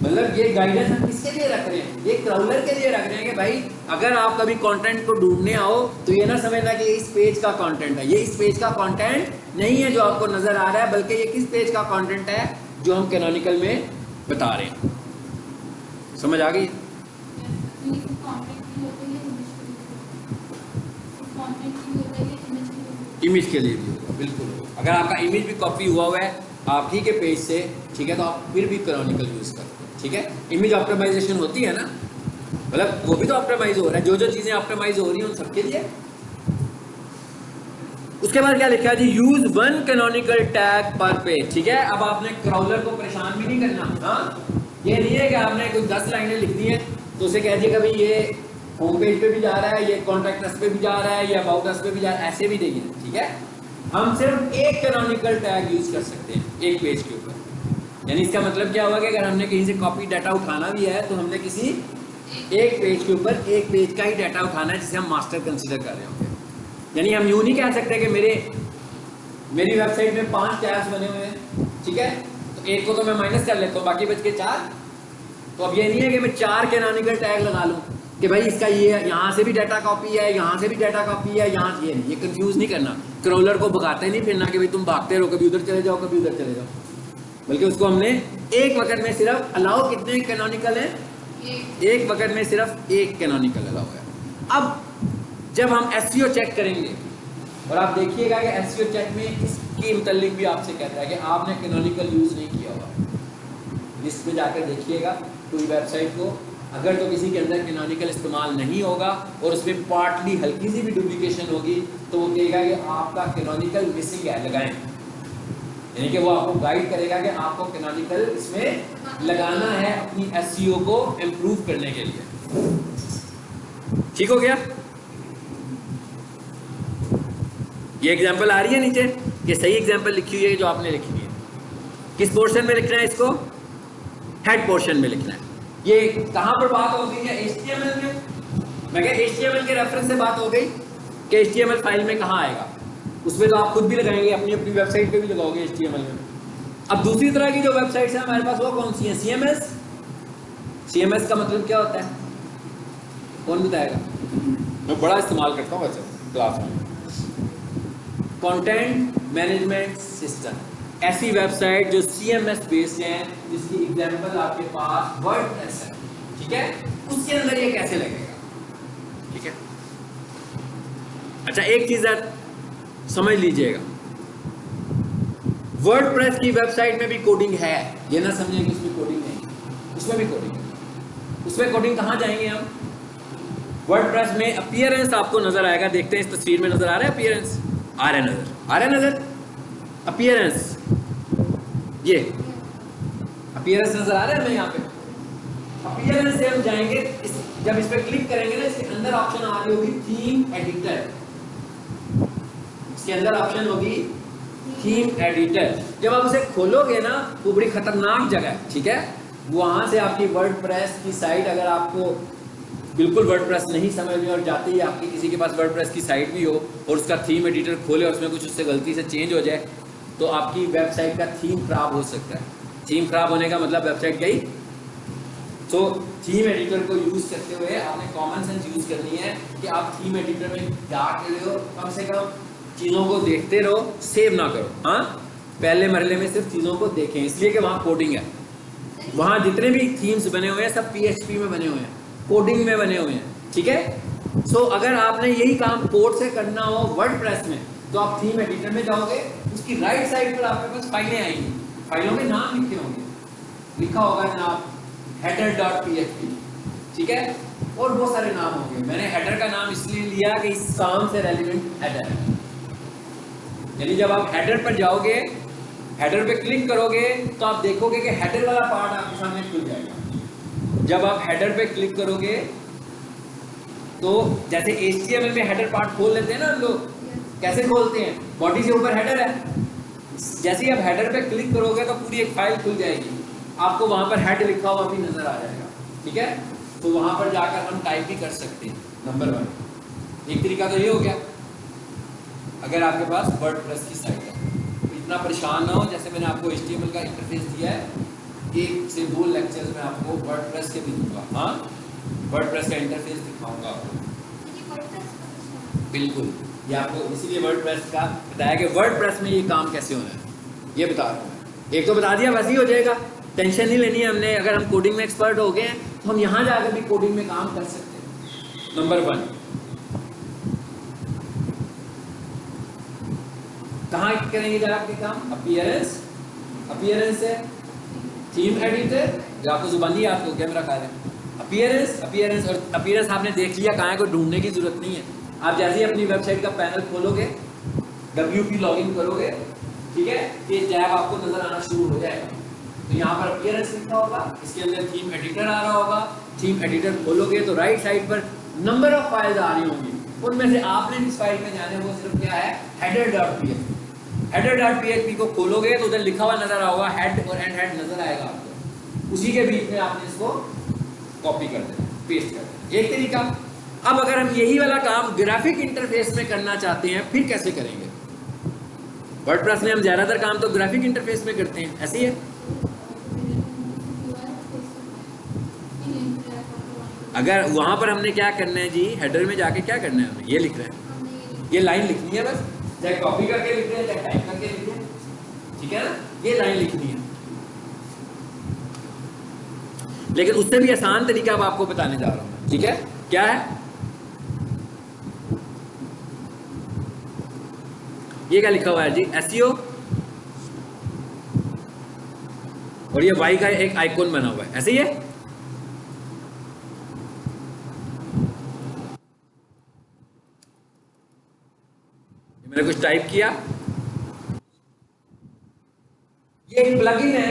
मतलब ये गाइडेंस हम किसके लिए रख रहे हैं, ये क्राउलर के लिए रख रहे हैं कि भाई अगर आप कभी कंटेंट को ढूंढने आओ तो ये ना समझना कि इस पेज का कंटेंट है, ये इस पेज का कंटेंट नहीं है जो आपको नजर आ रहा है, बल्कि ये किस पेज का कंटेंट है जो हम कैनोनिकल में बता रहे हैं। समझ आ गई। इमेज के लिए भी होगा, बिल्कुल। अगर आपका इमेज भी कॉपी हुआ है आप ही के पेज से, ठीक है, तो आप फिर भी कैनोनिकल यूज करते हैं। ठीक है, इमेज ऑप्टिमाइजेशन होती है ना, मतलब वो भी तो ऑप्टिमाइज हो रहा है, जो जो चीजें ऑप्टिमाइज हो रही हैं उन सबके लिए। उसके बाद क्या लिखा है जी, यूज वन कैनोनिकल टैग पर पेज। ठीक है, अब आपने क्राउलर को परेशान भी नहीं करना। हाँ, ये नहीं है कि आपने कुछ 10 लाइनें लिख दी हैं तो उसे कह दिया कभी ये होम पेज पे भी जा रहा है, ये कॉन्टैक्ट अस पे भी जा रहा है, ये अबाउट अस पे भी जा रहा है, ऐसे भी नहीं है। ठीक है, हम सिर्फ एक कैनोनिकल टैग यूज कर सकते हैं एक पेज के ऊपर। यानी इसका मतलब क्या होगा कि अगर हमने कहीं से कॉपी डाटा उठाना भी है तो हमने किसी एक पेज के ऊपर एक पेज का ही डाटा उठाना है जिसे हम मास्टर कंसीडर कर रहे होंगे। यानी हम यूं नहीं कह सकते कि मेरी वेबसाइट में 5 टैब्स बने हुए हैं, ठीक है, तो एक को तो मैं माइनस कर लेता हूँ, बाकी बच के 4। तो अब ये नहीं है कि मैं 4 कैनोनिकल टैग लगा लूँ कि भाई इसका ये यहाँ से भी डाटा कॉपी है, यहाँ से भी डाटा कॉपी है, यहाँ से ये कंफ्यूज नहीं करना। क्रोलर को भगाते नहीं फिरना कि भाई तुम भागते रहो, कभी उधर चले जाओ कभी उधर चले जाओ, बल्कि उसको हमने एक वक्त में सिर्फ अलाउ कितने कैनोनिकल हैं, एक वक्त में सिर्फ एक कैनोनिकल अलाउ है। अब जब हम एसईओ चेक करेंगे और आप देखिएगा कि एसईओ चेक में इसके मुतालिक भी आपसे कहता है कि आपने कैनोनिकल यूज नहीं किया हुआ। लिस्ट में जाकर देखिएगा कोई वेबसाइट को अगर तो किसी के अंदर कैनोनिकल इस्तेमाल नहीं होगा और उसमें पार्टली हल्की सी भी डुप्लीकेशन होगी तो वो कहेगा कि आपका कैनोनिकल मिसिंग है, लगाएं। यानी कि वो आपको गाइड करेगा कि आपको कैनोनिकल इसमें लगाना है अपनी एसईओ को इम्प्रूव करने के लिए। ठीक हो गया? ये एग्जांपल आ रही है नीचे, ये सही एग्जांपल लिखी हुई है जो आपने लिखी है। किस पोर्शन में लिखना है इसको? हेड पोर्शन में लिखना है। ये कहां पर बात हो गई है? HTML में। मैं क्या HTML के रेफरेंस से बात हो गई कि HTML फाइल में कहां आएगा, उसमें तो आप खुद भी लगाएंगे, अपनी अपनी वेबसाइट पे भी लगाओगे HTML में। अब दूसरी तरह की जो वेबसाइट्स हैं हमारे पास वो कौन सी हैं? CMS। CMS का मतलब क्या होता है, कौन बताएगा? मैं बड़ा इस्तेमाल करता हूँ वैसे क्लास में। कंटेंट मैनेजमेंट सिस्टम, ऐसी वेबसाइट जो CMS बेस्ड है, जिसकी एग्जांपल आपके पास वर्डप्रेस है, ठीक है? उसके अंदर ये कैसे लगेगा, ठीक है? अच्छा, एक चीज समझ लीजिएगा, वर्डप्रेस की वेबसाइट में भी कोडिंग है, ये ना समझें कि उसमें कोडिंग नहीं, उसमें भी कोडिंग है। उसमें कोडिंग कहाँ जाएंगे हम? वर्डप्रेस में अपीयरेंस आपको नजर आएगा, देखते हैं इस तस्वीर में नजर आ रहा है अपीयरेंस, आ रहा है नजर, आ रहा है नजर अपीयरेंस, ये अपीयरेंस नजर आ रहा है हमें यहाँ पे। अपीयरेंस से हम जाएंगे, जब इस पर क्लिक करेंगे ना, इसके अंदर ऑप्शन आ रही होगी थीम एडिटर, इसके अंदर ऑप्शन होगी थीम एडिटर। जब आप उसे खोलोगे ना, वो बड़ी खतरनाक जगह है, ठीक है? वहां से आपकी वर्डप्रेस की साइट, अगर आपको बिल्कुल वर्डप्रेस नहीं समझ में और जाते ही आपकी किसी के पास वर्डप्रेस की साइट भी हो और उसका थीम एडिटर खोले और उसमें कुछ उससे गलती से चेंज हो जाए, तो आपकी वेबसाइट का थीम खराब हो सकता है। थीम खराब होने का मतलब वेबसाइट गई। तो थीम एडिटर को यूज करते हुए आपने कॉमन सेंस यूज करनी है कि आप थीम एडिटर में जा के रहे हो, कम से कम चीज़ों को देखते रहो, सेव ना करो। हाँ, पहले मरले में सिर्फ चीज़ों को देखें, इसलिए कि वहाँ कोडिंग है। वहाँ जितने भी थीम्स बने हुए हैं सब PHP में बने हुए हैं, कोडिंग में बने हुए हैं, ठीक है? सो अगर आपने यही काम कोड से करना हो वर्डप्रेस में, तो आप थीम एडिटर में जाओगे, उसकी राइट साइड पर आपके पास फाइलें आएंगी, फाइलों में नाम लिखे होंगे, लिखा होगा नाम header.php, ठीक है? और बहुत सारे नाम होंगे। मैंने हेडर का नाम इसलिए लिया कि इस काम से रेलिवेंट हेडर है। यानी जब आप हेडर पर जाओगे, हेडर पे क्लिक करोगे, तो आप देखोगे कि हेडर वाला पार्ट आपके सामने खुल जाएगा। जब आप हेडर पे क्लिक करोगे, तो जैसे HTML में हेडर पार्ट खोल लेते हैं ना हम लोग, कैसे खोलते हैं? बॉडी से ऊपर हेडर है, जैसे ही आप हेडर पे क्लिक करोगे तो पूरी एक फाइल खुल जाएगी, आपको वहां पर हेड लिखा हुआ भी नजर आ जाएगा, ठीक है? तो वहां पर जाकर हम टाइप भी कर सकते हैं। नंबर 1 एक तरीका तो ये हो गया, अगर आपके पास वर्डप्रेस की साइट है। तो इतना परेशान ना हो, जैसे मैंने आपको HTML का इंटरफेस दिया है, 1 से 2 लेक्चर्स में आपको वर्डप्रेस के भी दूंगा। हाँ, वर्डप्रेस का इंटरफेस दिखाऊंगा आपको, बिल्कुल। ये आपको इसीलिए वर्डप्रेस का बताया कि वर्डप्रेस में ये काम कैसे होना है, ये बता रहा हूँ। एक तो बता दिया, वैसे ही हो जाएगा, टेंशन नहीं लेनी है हमने। अगर हम कोडिंग में एक्सपर्ट हो गए हैं तो हम यहाँ जाकर भी कोडिंग में काम कर सकते हैं। नंबर 1 कहाँ करेंगे जाके काम? अपीयरेंस, अपीयरेंस है थीम एडिटर, जो आपको जुबानी आपको कैमरा खा रहे हैं। अपीयरेंस, अपीयरेंस और अपीयरेंस आपने देख लिया कहाँ है, कोई ढूंढने की जरूरत नहीं है। आप जैसे ही अपनी वेबसाइट का पैनल खोलोगे, WP लॉगिन करोगे, ठीक है, ये टैब आपको नजर आना शुरू हो जाएगा। तो यहाँ पर अपीयरेंस लिखा होगा, इसके अंदर थीम एडिटर आ रहा होगा। थीम एडिटर खोलोगे तो राइट साइड पर नंबर ऑफ फाइल्स आ रही होंगी, उनमें से आपने जिस फाइल में जाने वो सिर्फ क्या है? header.php। header.php को खोलोगे तो उधर लिखा हुआ नजर आओगा, हेड और एंड हेड नजर आएगा आपको, उसी के बीच में आपने इसको कॉपी कर देना, पेस्ट कर देना, एक तरीका। अब अगर हम यही वाला काम ग्राफिक इंटरफेस में करना चाहते हैं, फिर कैसे करेंगे? वर्डप्रेस में हम ज्यादातर काम तो ग्राफिक इंटरफेस में करते हैं, ऐसी है। अगर वहां पर हमने क्या करना है जी, हेडर में जाके क्या करना है हमें? ये लिख रहे हैं, ये लाइन लिखनी है बस, चाहे कॉपी करके लिख रहे हैं चाहे टाइप करके लिख रहे हैं, ठीक है ना? ये लाइन लिखनी है। लेकिन उससे भी आसान तरीका अब आपको बताने जा रहा हूं, ठीक है? क्या है? ये क्या लिखा हुआ है जी? SEO, और ये Y का एक आइकॉन बना हुआ है, ऐसे ही है। मैंने कुछ टाइप किया, ये एक प्लगइन है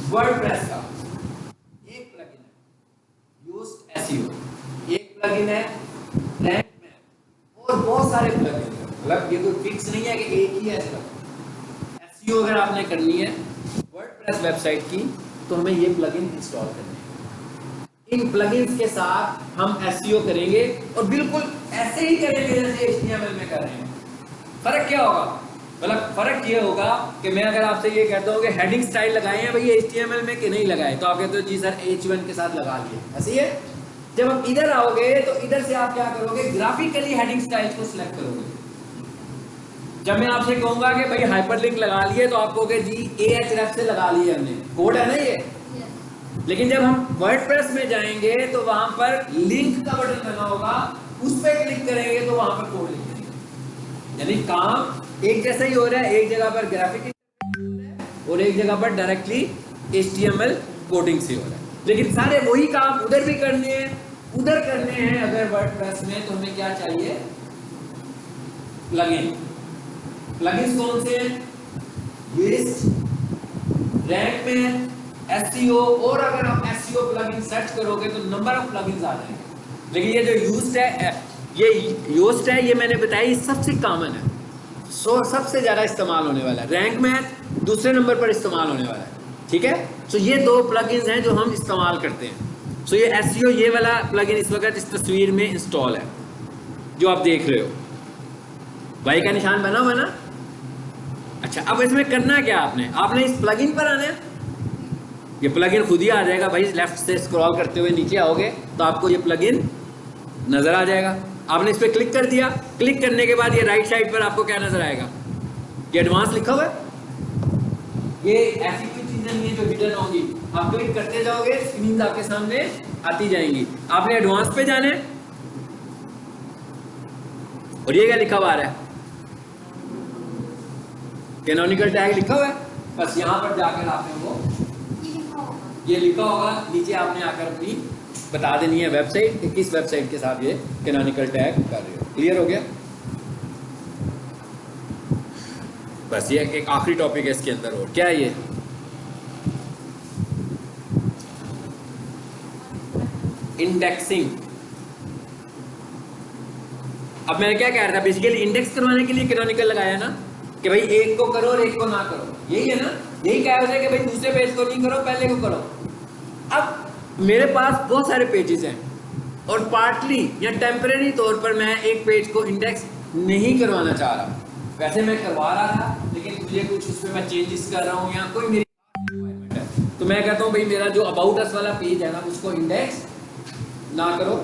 वर्डप्रेस का, एक प्लगइन है यूज्ड एसईओ, एक प्लगइन है रैंक मैप और बहुत सारे प्लगइन है। मतलब ये कोई फिक्स नहीं है कि एक ही है सिर्फ। एसईओ अगर आपने करनी है वर्डप्रेस वेबसाइट की तो हमें ये प्लगइन इंस्टॉल करनी है। इन प्लगइन्स के साथ हम एसईओ करेंगे और बिल्कुल ऐसे ही करेंगे जैसे एचटीएमएल में कर रहे हैं। फर्क क्या होगा? मतलब फर्क ये होगा कि मैं अगर आपसे ये कहता हूँ कि हेडिंग स्टाइल लगाए हैं भाई HTML में कि नहीं लगाए, तो आप कहते हो जी सर H1 के साथ लगा लिए, ऐसे ही है। जब आप इधर आओगे तो इधर से आप क्या करोगे, ग्राफिकली हेडिंग स्टाइल को सिलेक्ट करोगे। जब मैं आपसे कहूंगा कि भाई हाइपरलिंक लगा लिए तो आप कहोगे जी Ahref से लगा लिए हमने, कोड है ना ये। लेकिन जब हम वर्डप्रेस में जाएंगे तो वहां पर लिंक का बटन लगा होगा, उस पर क्लिक करेंगे तो वहां पर कोड लिख देंगे। यानी काम एक जैसा ही हो रहा है, एक जगह पर ग्राफिक और एक जगह पर डायरेक्टली HTML कोडिंग से हो रहा है, लेकिन सारे वही काम उधर भी करने हैं, उधर करने हैं। अगर वर्डप्रेस में तो हमें क्या चाहिए, प्लगइन। प्लगइन्स कौन से हैं? लिस्ट, रैंक में, एसईओ, और अगर आप एसईओ प्लगइन सर्च करोगे तो नंबर ऑफ प्लगइन्स आ जाएंगे। लेकिन ये जो यूज्ड है, ये मैंने बताया सबसे कॉमन है, सबसे ज्यादा इस्तेमाल होने वाला है। रैंक में दूसरे नंबर पर इस्तेमाल होने वाला है, ठीक है। सो ये दो प्लगइन्स हैं जो हम इस्तेमाल करते हैं। सो ये एसईओ, ये वाला प्लगइन इस वक्त इस तस्वीर में इंस्टॉल है जो आप देख रहे हो, वाई का निशान बना हुआ ना। अच्छा, अब इसमें करना क्या, आपने इस प्लगइन पर आना है। ये प्लगइन खुद ही आ जाएगा भाई, लेफ्ट से स्क्रॉल करते हुए नीचे आओगे तो आपको ये प्लगइन नजर आ जाएगा। आपने इस पर क्लिक कर दिया, क्लिक करने के बाद ये राइट साइड पर आपको क्या नजर आएगा, ये एडवांस लिखा हुआ है। ये ऐसी कोई चीजें नहीं है जो हिडन होंगी, आप क्लिक करते जाओगे स्क्रीन आपके सामने आती जाएंगी। आपने एडवांस पे जाना है और ये क्या लिखा हुआ है, कैनोनिकल टैग लिखा हुआ है। बस यहाँ पर जाकर आपने वो ये लिखा होगा, नीचे आपने आकर अपनी बता देनी है वेबसाइट कि किस वेबसाइट के साथ ये कैनोनिकल टैग कर रहे हो। क्लियर हो गया? बस ये एक आखिरी टॉपिक है इसके अंदर, और क्या है ये, इंडेक्सिंग। अब मैं क्या कह रहा था, बेसिकली इंडेक्स करवाने के लिए कैनोनिकल लगाया ना, कि भाई एक को करो और एक को ना करो, यही है ना। यही कह रहे थे कि भाई दूसरे पेज को नहीं करो, पहले को करो। अब मेरे पास बहुत सारे पेजेस हैं और पार्टली या टेम्परेरी तौर पर मैं एक पेज को इंडेक्स नहीं करवाना चाह रहा। वैसे मैं करवा रहा था, लेकिन मुझे कुछ उसमें मैं चेंजेस कर रहा हूँ या कोई मेरी रिक्वायरमेंट है, तो मैं कहता हूँ भाई मेरा जो अबाउट अस वाला पेज है ना, उसको इंडेक्स ना करो।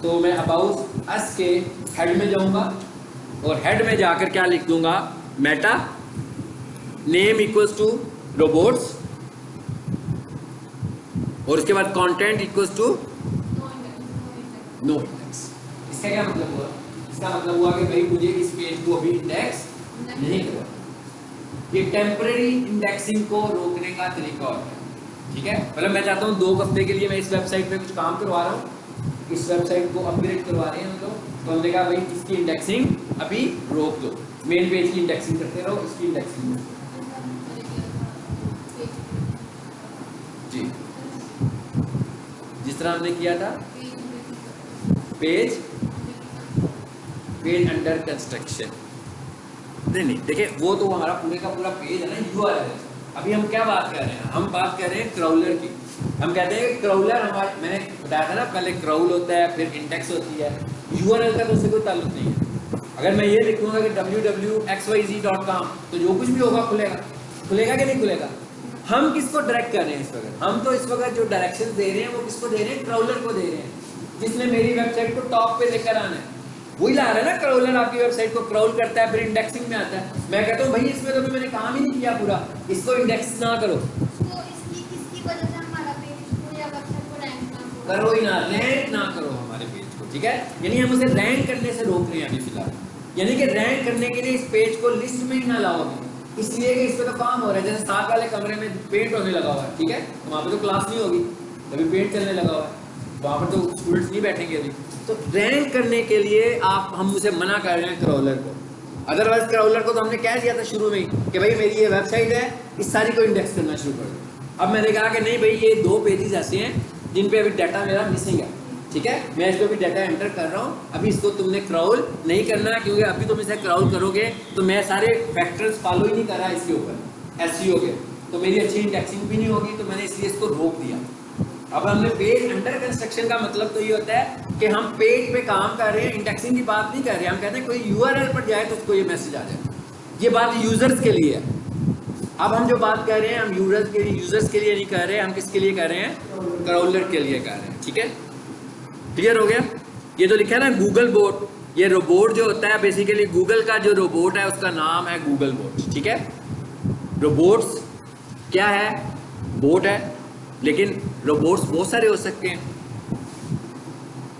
तो मैं अबाउट अस के हेड में जाऊँगा और हेड में जाकर क्या लिख दूंगा, meta name equals to robots, और उसके बाद content equals to no index. इसका क्या मतलब हुआ? इसका मतलब हुआ कि भाई मुझे इस पेज को अभी इंडेक्स नहीं करना। ये टेम्परेरी इंडेक्सिंग को रोकने का तरीका होता है, ठीक है। मतलब मैं चाहता हूँ 2 हफ्ते के लिए मैं इस वेबसाइट पे कुछ काम करवा रहा हूँ, इस वेबसाइट को अपग्रेड करवा रहे हैं हम लोग, तो हमने कहा भाई इसकी इंडेक्सिंग अभी रोक दो, मेन पेज की इंडेक्सिंग करते रहो, इसकी इंडेक्सिंग जी जिस तरह हमने किया था पेज अंडर कंस्ट्रक्शन। नहीं देखिए, वो तो हमारा पूरे का पूरा पेज है ना, यूआरएल। अभी हम क्या बात कर रहे हैं, हम बात कर रहे हैं क्राउलर की। हम कहते हैं कि क्राउलर हमारे, मैंने बताया था ना पहले, क्राउल होता है फिर इंडेक्स होती है, यूआरएल का तो उससे कोई ताल्लुक नहीं है। अगर मैं ये लिखूंगा कि www.xyz.com तो जो कुछ भी होगा खुलेगा कि नहीं खुलेगा। हम किसको डायरेक्ट कर रहे हैं इस वक्त, हम तो इस वक्त जो डायरेक्शन दे रहे हैं वो किसको दे रहे हैं, क्राउलर को दे रहे हैं, जिसने मेरी वेबसाइट को टॉप पे लेकर आना है। वही ला रहा है ना, क्राउलर आपकी वेबसाइट को क्राउल करता है फिर इंडेक्सिंग में आता है। मैं कहता हूँ भाई इसमें तो भी मैंने काम ही नहीं किया पूरा, इसको इंडेक्स ना करो, करो ही ना, रैंक ना करो हमारे पेज को, ठीक है। यानी हम उसे रैंक करने से रोक रहे हैं अभी फिलहाल, यानी कि रैंक करने के लिए इस पेज को लिस्ट में ही ना लाओ अभी, इसलिए कि इस पे तो काम हो रहा है। जैसे 7 वाले कमरे में पेंट होने लगा हुआ है, ठीक है, तो वहाँ पे तो क्लास नहीं होगी, अभी पेंट चलने लगा हुआ है, वहाँ पर तो स्टूडेंट्स नहीं बैठेंगे अभी। तो रैंक करने के लिए हम उसे मना कर रहे हैं क्राउलर को, अदरवाइज क्राउलर को तो हमने कह दिया था शुरू में ही कि भाई मेरी ये वेबसाइट है, इस सारी को इंडेक्स करना शुरू कर दो। अब मैंने कहा कि नहीं भाई, ये 2 पेजेस ऐसे हैं जिन पे अभी डाटा मेरा मिसिंग है, ठीक है, मैं इसको भी डाटा एंटर कर रहा हूँ, अभी इसको तुमने क्राउल नहीं करना, क्योंकि अभी तुम इसे क्राउल करोगे तो मैं सारे फैक्टर्स फॉलो ही नहीं कर रहा इसके ऊपर एसईओ के, तो मेरी अच्छी इंडेक्सिंग भी नहीं होगी, तो मैंने इसलिए इसको रोक दिया। अब हमने पेज अंडर कंस्ट्रक्शन का मतलब तो ये होता है कि हम पेज पे काम कर रहे हैं, इंडेक्सिंग की बात नहीं कर रहे, हम कहते हैं कोई यूआरएल पर जाए तो उसको ये मैसेज आ जाए। ये बात यूजर्स के लिए है। अब हम जो बात कर रहे हैं हम यूजर्स के लिए नहीं कर रहे, हम किसके लिए कर रहे हैं, क्राउलर के लिए कर रहे हैं, ठीक है, क्लियर हो गया। ये जो लिखा है ना गूगल बोट, ये रोबोट जो होता है बेसिकली गूगल का जो रोबोट है उसका नाम है गूगल बोट, ठीक है। रोबोट्स क्या है, बोट है, लेकिन रोबोट्स बहुत सारे हो सकते हैं,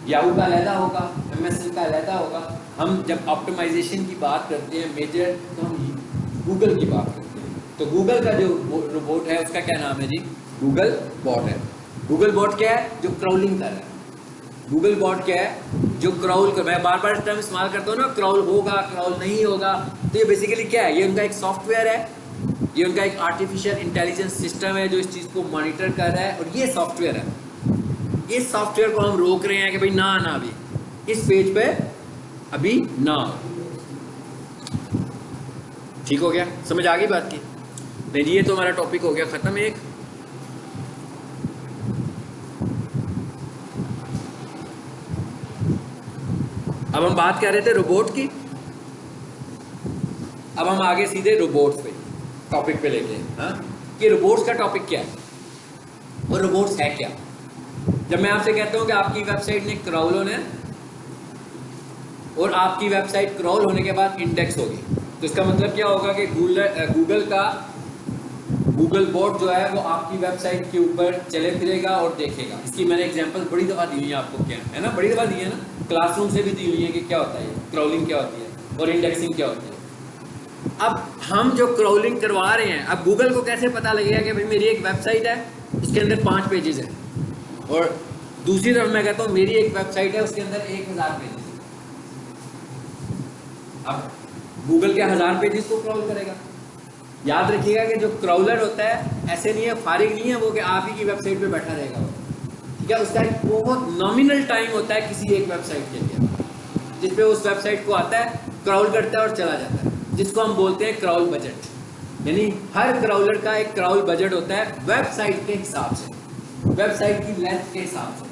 याहू का अलहदा होगा, MSN का अलहदा होगा। हम जब ऑप्टिमाइजेशन की बात करते हैं मेजर, तो हम गूगल की बात करते हैं, तो गूगल का जो रोबोट है उसका क्या नाम है जी, गूगल बॉट है। गूगल बॉट क्या है, जो क्राउलिंग कर रहा है। गूगल बॉट क्या है, जो क्राउल कर, मैं बार बार टर्म इस्तेमाल करता हूँ ना, क्राउल होगा क्राउल नहीं होगा, तो ये बेसिकली क्या है, ये उनका एक सॉफ्टवेयर है, ये उनका एक आर्टिफिशियल इंटेलिजेंस सिस्टम है जो इस चीज़ को मॉनिटर कर रहा है, और ये सॉफ्टवेयर है, इस सॉफ्टवेयर को हम रोक रहे हैं कि भाई ना अभी इस पेज पे अभी ना। ठीक हो गया, समझ आ गई बात की नहीं जी, ये तो हमारा टॉपिक हो गया खत्म। एक अब हम बात कर रहे थे रोबोट की, अब हम आगे सीधे रोबोट्स पे टॉपिक पे लेके हाँ, कि रोबोट्स का टॉपिक क्या है और रोबोट्स है क्या। जब मैं आपसे कहता हूँ कि आपकी वेबसाइट ने क्राउल होना है और आपकी वेबसाइट क्राउल होने के बाद इंडेक्स होगी, तो इसका मतलब क्या होगा कि गूगल का गूगल बॉट जो है वो आपकी वेबसाइट के ऊपर चले फिरेगा और देखेगा। इसकी मैंने एग्जांपल बड़ी दफ़ा दी हुई है आपको, क्या है ना, बड़ी दफ़ा दी है ना, क्लासरूम से भी दी हुई है कि क्या होता है क्राउलिंग क्या होती है और इंडेक्सिंग क्या होती है। अब हम जो क्राउलिंग करवा रहे हैं, अब गूगल को कैसे पता लगेगा कि भाई मेरी एक वेबसाइट है उसके अंदर 5 पेजेस हैं, और दूसरी तरफ मैं कहता हूँ मेरी एक वेबसाइट है उसके अंदर 1000 पेजेस है। अब गूगल के 1000 पेजेस को क्राउल करेगा। याद रखिएगा कि जो क्राउलर होता है ऐसे नहीं है, फारिग नहीं है वो कि आप ही की वेबसाइट पे बैठा रहेगा वो, ठीक है। उसका एक बहुत नॉमिनल टाइम होता है किसी एक वेबसाइट के लिए, जिस पे उस वेबसाइट को आता है, क्राउल करता है और चला जाता है, जिसको हम बोलते हैं क्राउल बजट। यानी हर क्राउलर का एक क्राउल बजट होता है वेबसाइट के हिसाब से, वेबसाइट की लेंथ के हिसाब से।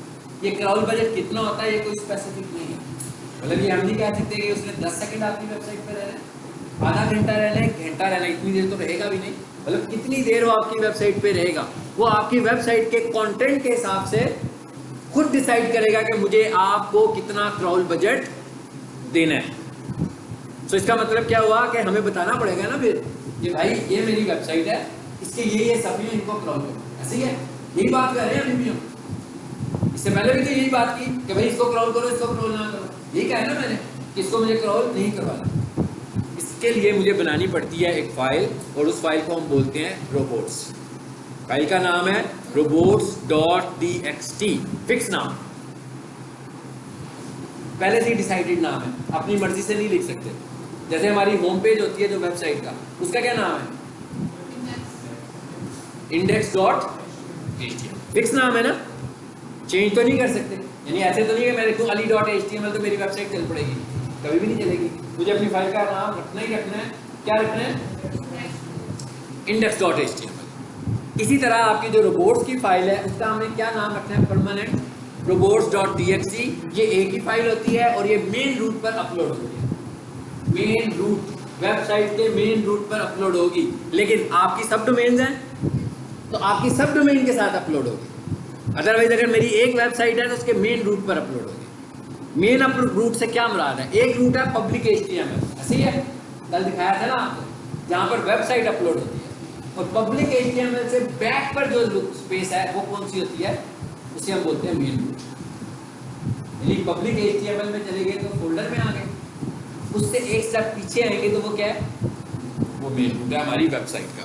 ये क्राउल बजट कितना होता है ये कोई स्पेसिफिक नहीं है, मतलब ये हम नहीं कह सकते कि उसने 10 सेकंड आपकी वेबसाइट पर रहना है, आधा घंटा रहना है, घंटा रहना है, इतनी देर तो रहेगा भी नहीं, मतलब कितनी देर वो आपकी वेबसाइट पे रहेगा वो आपकी वेबसाइट के कंटेंट के हिसाब से खुद डिसाइड करेगा कि मुझे आपको कितना क्राउल बजट देना है। तो इसका मतलब क्या हुआ कि हमें बताना पड़ेगा ना फिर कि भाई ये मेरी वेबसाइट है, इसके ये सब इनको क्राउल करो, ऐसे ही है, यही बात कर रहे हैं अभी भी हम। इससे पहले भी तो यही बात की कि भाई इसको क्राउल करो, इसको क्राउल ना करो, यही कहा ना मैंने कि इसको मुझे क्राउल नहीं करवाना। इसके लिए मुझे बनानी पड़ती है एक फाइल, और उस फाइल को हम बोलते हैं रोबोट्स। फाइल का नाम है robots.txt, फिक्स नाम, पहले से ही डिसाइडेड नाम है, अपनी मर्जी से नहीं लिख सकते। जैसे हमारी होम पेज होती है जो वेबसाइट का, उसका क्या नाम है, index.html, फिक्स नाम है ना, चेंज तो नहीं कर सकते। यानी ऐसे तो नहीं है मैं लिखूँ ali.html तो मेरी वेबसाइट चल पड़ेगी, कभी भी नहीं चलेगी। मुझे अपनी फाइल का नाम रखना ही रखना है, क्या रखना है, index.html। इसी तरह आपकी जो रोबोट्स की फाइल है उसका हमें क्या नाम रखना है, परमानेंट robots.txt। ये एक ही फाइल होती है और ये मेन रूट पर अपलोड होती है, मेन रूट, वेबसाइट के मेन रूट पर अपलोड होगी। लेकिन आपकी सब डोमेन्स हैं तो आपकी सब डोमेन के साथ अपलोड होगी। अदरवाइज अगर मेरी एक वेबसाइट है तो उसके मेन रूट पर अपलोड होगी। मेन रूट से क्या मुराद है, एक रूट है पब्लिक HTML, ऐसे ही है, कल दिखाया था ना आपको, जहाँ पर वेबसाइट अपलोड होती है, और पब्लिक HTML से बैक पर जो स्पेस है वो कौन सी होती है, उसे हम बोलते हैं मेन रूट। यानी पब्लिक HTML में चले गए तो फोल्डर में आ गए, उससे एक स्टेप पीछे आएंगे तो वो क्या है, वो मेन रूट है हमारी वेबसाइट का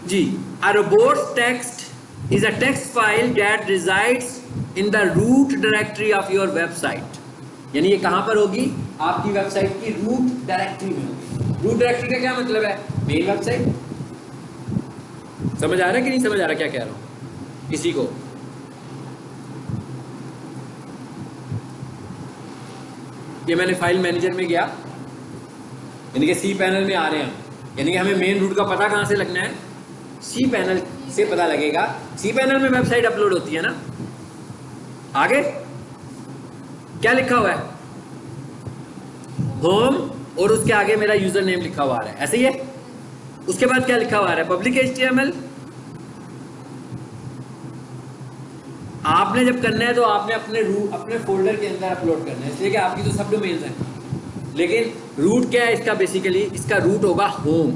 जी। A robots text is a text file that resides in the root directory of your website। यानी ये कहाँ पर होगी? आपकी वेबसाइट की रूट डायरेक्टरी में होगी। रूट डायरेक्टरी का क्या मतलब है? Main website. समझ आ रहा है कि नहीं समझ आ रहा क्या कह रहा हूँ किसी को? ये मैंने फाइल मैनेजर में गया, यानी कि सी पैनल में आ रहे हैं हम, यानी कि हमें मेन रूट का पता कहाँ से लगना है? सी पैनल से पता लगेगा। सी पैनल में वेबसाइट अपलोड होती है ना। आगे क्या लिखा हुआ है? होम, और उसके आगे मेरा यूजर नेम लिखा हुआ है, ऐसे ही है। उसके बाद क्या लिखा हुआ है? Public HTML। आपने जब करना है तो आपने अपने फोल्डर के अंदर अपलोड करना है, इसलिए कि आपकी तो सब डोमेन्स हैं। लेकिन रूट क्या है इसका? बेसिकली इसका रूट होगा होम।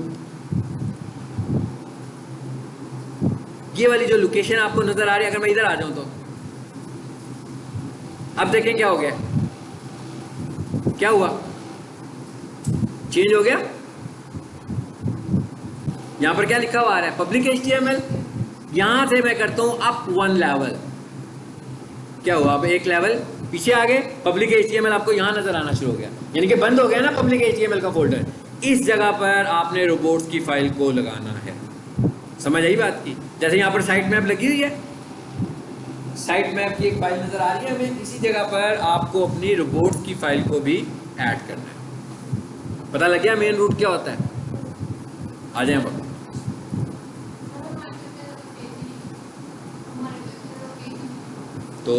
ये वाली जो लोकेशन आपको नजर आ रही है, अगर मैं इधर आ जाऊं तो अब देखें क्या हो गया, क्या हुआ? चेंज हो गया। यहां पर क्या लिखा हुआ आ रहा है? Public HTML। यहां से मैं करता हूं अप 1 लेवल। क्या हुआ? अब एक लेवल पीछे आ गए। पब्लिक HTML आपको यहां नजर आना शुरू हो गया, यानी कि बंद हो गया ना पब्लिक HTML का फोल्डर। इस जगह पर आपने रोबोट्स की फाइल को लगाना है। समझ आई बात की? जैसे यहां पर साइट मैप लगी हुई है, साइट मैप की एक फाइल नजर आ रही है हमें, इसी जगह पर आपको अपनी रोबोट्स की फाइल को भी ऐड करना है। पता लग गया मेन रूट क्या होता है? आ जाए पर तो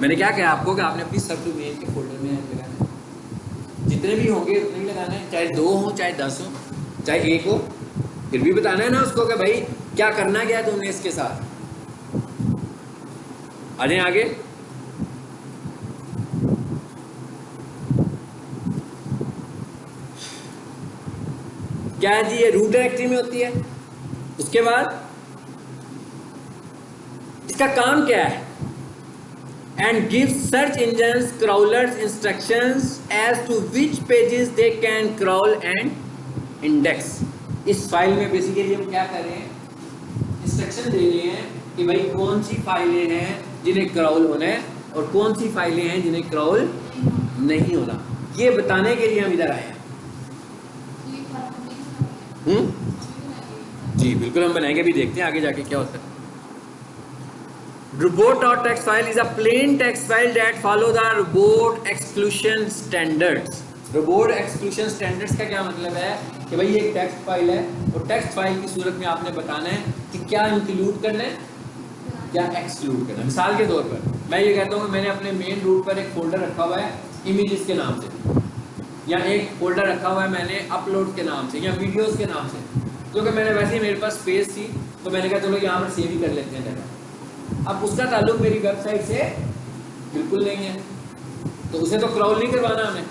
मैंने क्या कहा आपको कि आपने अपनी सब डोमेन के फोल्डर में लगाना है। जितने भी होंगे उतने ही लगाना है, चाहे 2 हो, चाहे 10 हो, चाहे 1 हो, फिर भी बताना है ना उसको कि भाई क्या करना क्या है तुमने इसके साथ। आ जाए आगे। क्या है जी? ये रूट डायरेक्टरी में होती है। उसके बाद इसका काम क्या है? and gives search engines crawlers instructions as to which pages they can crawl and index। इस फाइल में बेसिकली हम क्या कर रहे हैं? इंस्ट्रक्शन दे रहे हैं कि भाई कौन सी फाइलें हैं जिन्हें क्रॉल होना है और कौन सी फाइलें हैं जिन्हें क्रॉल नहीं होना, ये बताने के लिए हम इधर आए हैं। जी बिल्कुल, हम बनाएंगे, भी देखते हैं आगे जाके क्या होता है। Robot.txt file is a plain text file that follow the robot exclusion standards। robot exclusion standards का क्या मतलब है कि भाई ये एक टेक्स्ट फाइल है और टेक्स्ट फाइल की सूरत में आपने बताना है कि क्या इंक्लूड करना है, क्या एक्सक्लूड करना है। मिसाल के तौर पर मैं ये कहता हूँ कि मैंने अपने मेन रूट पर एक फोल्डर रखा हुआ है इमेजेस के नाम से, या एक फोल्डर रखा हुआ है मैंने अपलोड के नाम से या वीडियोस के नाम से, क्योंकि मैंने वैसे ही मेरे पास स्पेस थी तो मैंने कहा चलो यहाँ पर सेव ही कर लेते हैं जगह। अब उसका ताल्लुक मेरी वेबसाइट से बिल्कुल नहीं है, तो उसे तो क्रॉल नहीं करवाना हमें,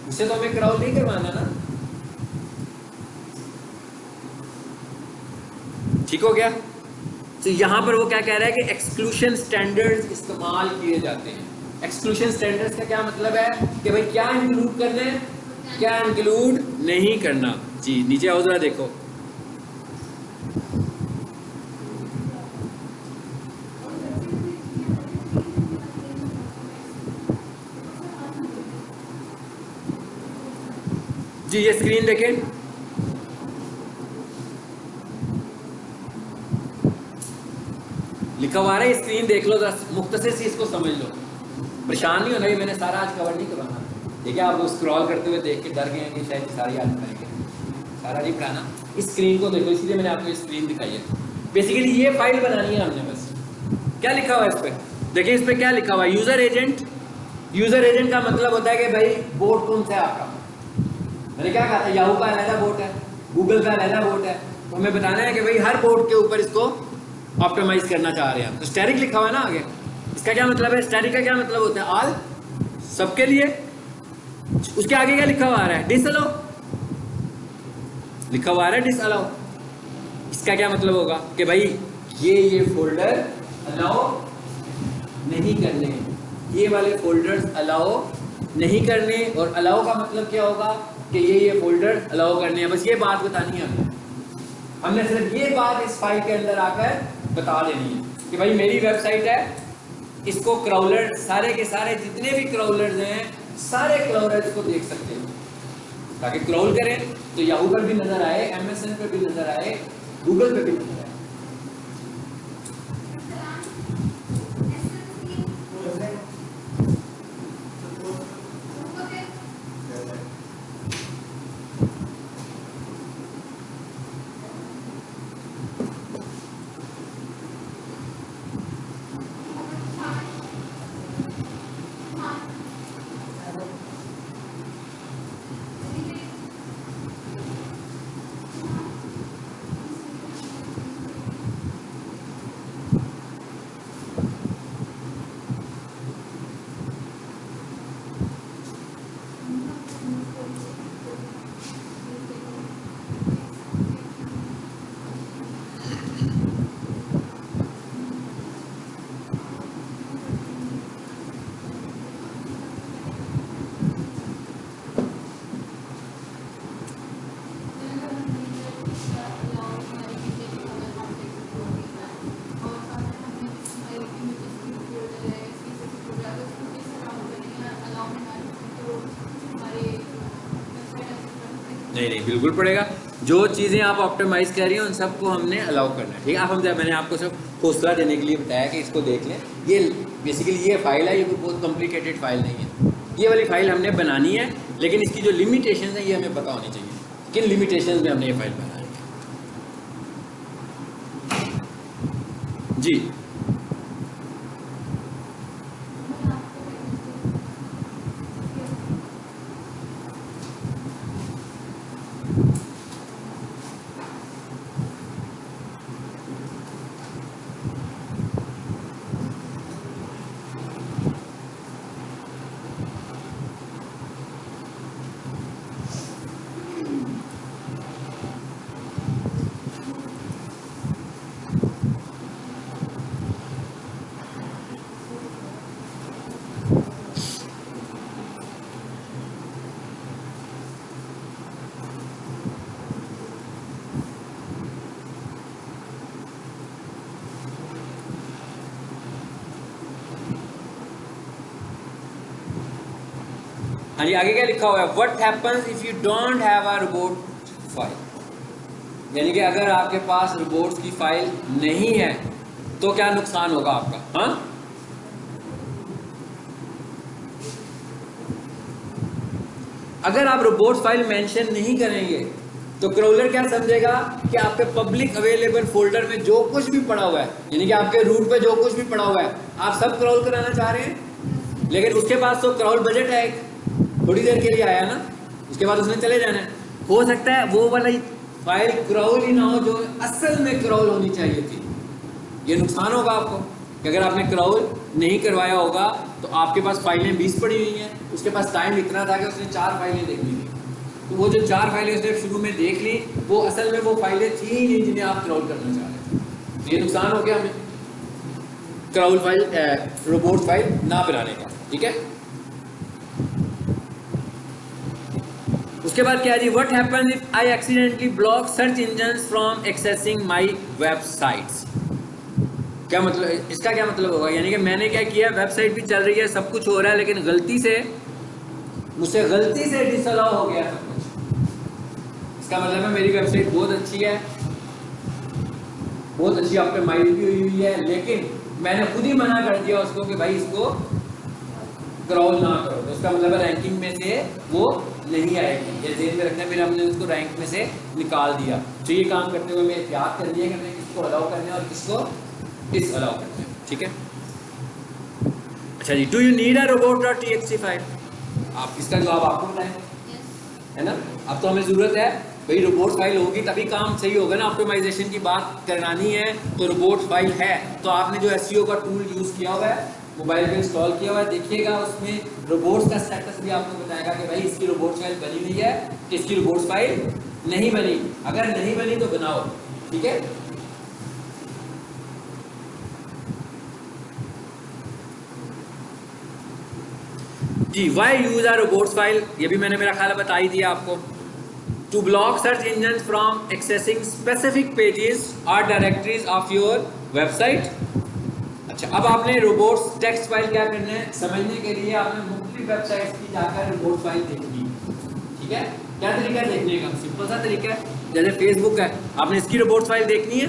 उसे तो हमें क्रॉल नहीं करवाना ना। ठीक हो गया? तो यहां पर वो क्या कह रहा है कि एक्सक्लूशन स्टैंडर्ड्स इस्तेमाल किए जाते हैं। एक्सक्लूशन स्टैंडर्ड्स का क्या मतलब है कि भाई क्या इंक्लूड करना है, क्या इंक्लूड नहीं करना। जी नीचे आओ जरा देखो। जी ये स्क्रीन देखें, लिखा हुआ है, स्क्रीन देख लो जरा, मुख्तसर से इसको समझ लो, परेशान नहीं होना। ये मैंने सारा आज कवर नहीं करवाना, ठीक है? आप स्क्रॉल करते हुए देख के डर गए हैं कि शायद सारी आज बनाएंगे, सारा नहीं पढ़ाना। इस स्क्रीन को देखो, इसलिए मैंने आपको स्क्रीन दिखाई है। बेसिकली ये फाइल बनानी है हमने, बस क्या लिखा हुआ है इस पर देखिए, इस पर क्या लिखा हुआ है? User agent. यूजर एजेंट का मतलब होता है कि भाई बोर्ड कौन सा है आपका। मैंने क्या कहा था, याहू का अलहदा बोर्ड है, गूगल का अलहदा बोर्ड है, तो हमें बताना है कि भाई हर बोर्ड के ऊपर इसको ऑप्टिमाइज करना चाह रहे हैं। तो स्टैटिक लिखा हुआ है ना आगे, इसका क्या मतलब है? स्टैटिक का क्या मतलब होता है? ऑल, सबके लिए। उसके आगे क्या लिखा हुआ आ रहा है? डिसअलाउ लिखा हुआ आ रहा है, डिसअलाउ। इसका क्या मतलब होगा कि भाई ये फोल्डर अलाउ नहीं करने, ये वाले फोल्डर्स अलाउ नहीं करने। और अलाउ का मतलब क्या होगा कि ये फोल्डर अलाउ करने हैं, बस ये बात बतानी है हमने सिर्फ ये बात इस फाइल के अंदर आकर बता देनी है कि भाई मेरी वेबसाइट है, इसको क्राउलर, सारे के सारे जितने भी क्राउलर्स हैं सारे क्राउलर्स को देख सकते हो, ताकि क्राउल करें तो याहू पर भी नजर आए, एमएसएन पर भी नजर आए, गूगल पर भी नजर आए। नहीं नहीं बिल्कुल पड़ेगा। जो चीज़ें आप ऑप्टिमाइज़ कर रही हैं उन सबको हमने अलाउ करना है, ठीक है। आप हम मैंने आपको सब हौसला देने के लिए बताया कि इसको देख लें। ये बेसिकली ये फाइल है, ये कोई बहुत कॉम्प्लिकेटेड फाइल नहीं है। ये वाली फाइल हमने बनानी है, लेकिन इसकी जो लिमिटेशन है ये हमें पता होनी चाहिए, किन लिमिटेशन में हमने ये फाइल बनानी है। जी हाँ जी, आगे क्या लिखा हुआ है, what happens if you don't have a robot file, यानी कि अगर आपके पास रोबोट्स की फाइल नहीं है तो क्या नुकसान होगा आपका। हाँ, अगर आप रोबोट्स फाइल मेंशन नहीं करेंगे तो क्राउलर क्या समझेगा कि आपके पब्लिक अवेलेबल फोल्डर में जो कुछ भी पड़ा हुआ है, यानी कि आपके रूट पे जो कुछ भी पड़ा हुआ है आप सब क्राउल कराना चाह रहे हैं, लेकिन उसके पास तो क्राउल बजट है, थोड़ी देर के लिए आया ना, उसके बाद उसने चले जाना है। हो सकता है वो वाली फाइल क्राउल ही ना हो जो असल में क्राउल होनी चाहिए थी। ये नुकसान होगा आपको कि अगर आपने क्राउल नहीं करवाया होगा तो आपके पास फाइलें 20 पड़ी हुई हैं, उसके पास टाइम इतना था कि उसने 4 फाइलें देखनी थी, तो वो जो 4 फाइलें उसने शुरू में देख ली वो असल में वो फाइलें थी ही नहीं जिन्हें आप क्राउल करना चाह रहे थे। तो ये नुकसान हो गया हमें क्राउल फाइल, रोबोट फाइल ना बनाने का, ठीक है। उसके बाद क्या जी, what happens if I accidentally block search engines from accessing my websites. क्या मतलब, इसका क्या मतलब होगा, यानी कि मैंने क्या किया, वेबसाइट भी चल रही है, सब कुछ हो रहा है, लेकिन गलती से मुझसे गलती से डिसअलाउ हो गया सब कुछ। इसका मतलब है मेरी वेबसाइट बहुत अच्छी है, बहुत अच्छी ऑप्टिमाइज भी हुई है, लेकिन मैंने खुद ही मना कर दिया उसको कि भाई इसको क्राउल ना करो, तो उसका मतलब है रैंकिंग में से वो नहीं आएगी। ये ध्यान में रखना, फिर हमने उसको रैंक में से निकाल दिया। तो ये काम करते हुए हमें याद कर दिया कि हमें किसको अलाउ करना है और किसको डिसअलाउ करना है, ठीक है। अच्छा जी, do you need a robot.txt file, आप इसका जवाब आपको बताएं, है ना। अब तो हमें ज़रूरत है भाई, रोबोट फाइल होगी तभी काम सही होगा ना। ऑप्टिमाइजेशन की बात करवानी है तो रोबोट फाइल है, तो आपने जो एसईओ का टूल यूज़ किया हुआ है, मोबाइल पे इंस्टॉल किया हुआ है, देखिएगा उसमें रोबोट्स का स्टेटस भी आपको बताएगा कि भाई इसकी रोबोट फाइल बनी हुई है, इसकी रोबोट फाइल नहीं बनी। अगर नहीं बनी तो बनाओ, ठीक है। जी, why use are robots file, ये भी मैंने मेरा ख्याल बता ही दिया आपको। To block search engine from accessing specific pages और डायरेक्टरीज ऑफ योर वेबसाइट। अच्छा, अब आपने रोबोट्स टेक्स्ट फाइल क्या करना है समझने के लिए आपने मुख्तलिफ वेबसाइट्स की जाकर रोबोट फाइल देखनी है। ठीक है, क्या तरीका है देखने का? सिंपल सा तरीका है, जैसे फेसबुक है, आपने इसकी रोबोट फाइल देखनी है,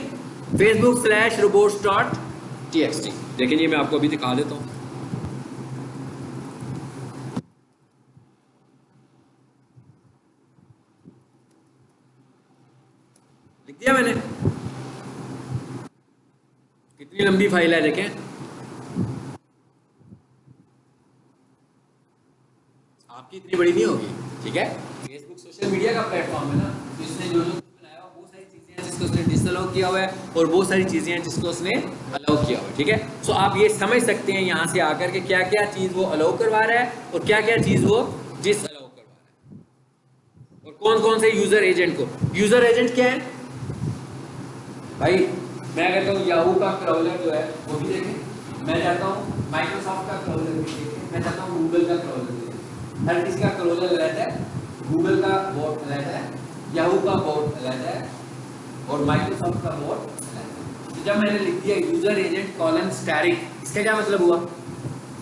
facebook/robots.txt। देखिए ये मैं आपको अभी दिखा देता हूँ। लिख दिया मैंने, कितनी लंबी फाइल है देखें। आपकी इतनी बड़ी नहीं होगी, ठीक है। फेसबुक सोशल मीडिया का प्लेटफॉर्म है ना, तो इसने जो जो बनाया हुआ बहुत सारी चीजें हैं जिसको उसने डिसअलाउ किया हुआ है और बहुत सारी चीजें हैं जिसको उसने अलाउ किया हुआ है। ठीक है, सो आप ये समझ सकते हैं यहाँ से आकर के क्या क्या चीज वो अलाउ करवा रहा है और क्या क्या चीज वो डिसअलाउ करवा रहा है, और कौन कौन से यूजर एजेंट को। यूजर एजेंट क्या है भाई? मैं कहता हूँ याहू का क्राउलर जो है वो भी देखें, मैं चाहता हूँ माइक्रोसॉफ्ट का क्राउलर भी देखें, मैं चाहता हूँ गूगल का क्राउलर भी देखें। हर किसी का क्राउलर अलग है, गूगल का बोट अलग है, याहू का बोट अलग है और माइक्रोसॉफ्ट का बोट अलग है। तो जब मैंने लिख दिया यूजर एजेंट कॉलन स्टैरिक, इसका क्या मतलब हुआ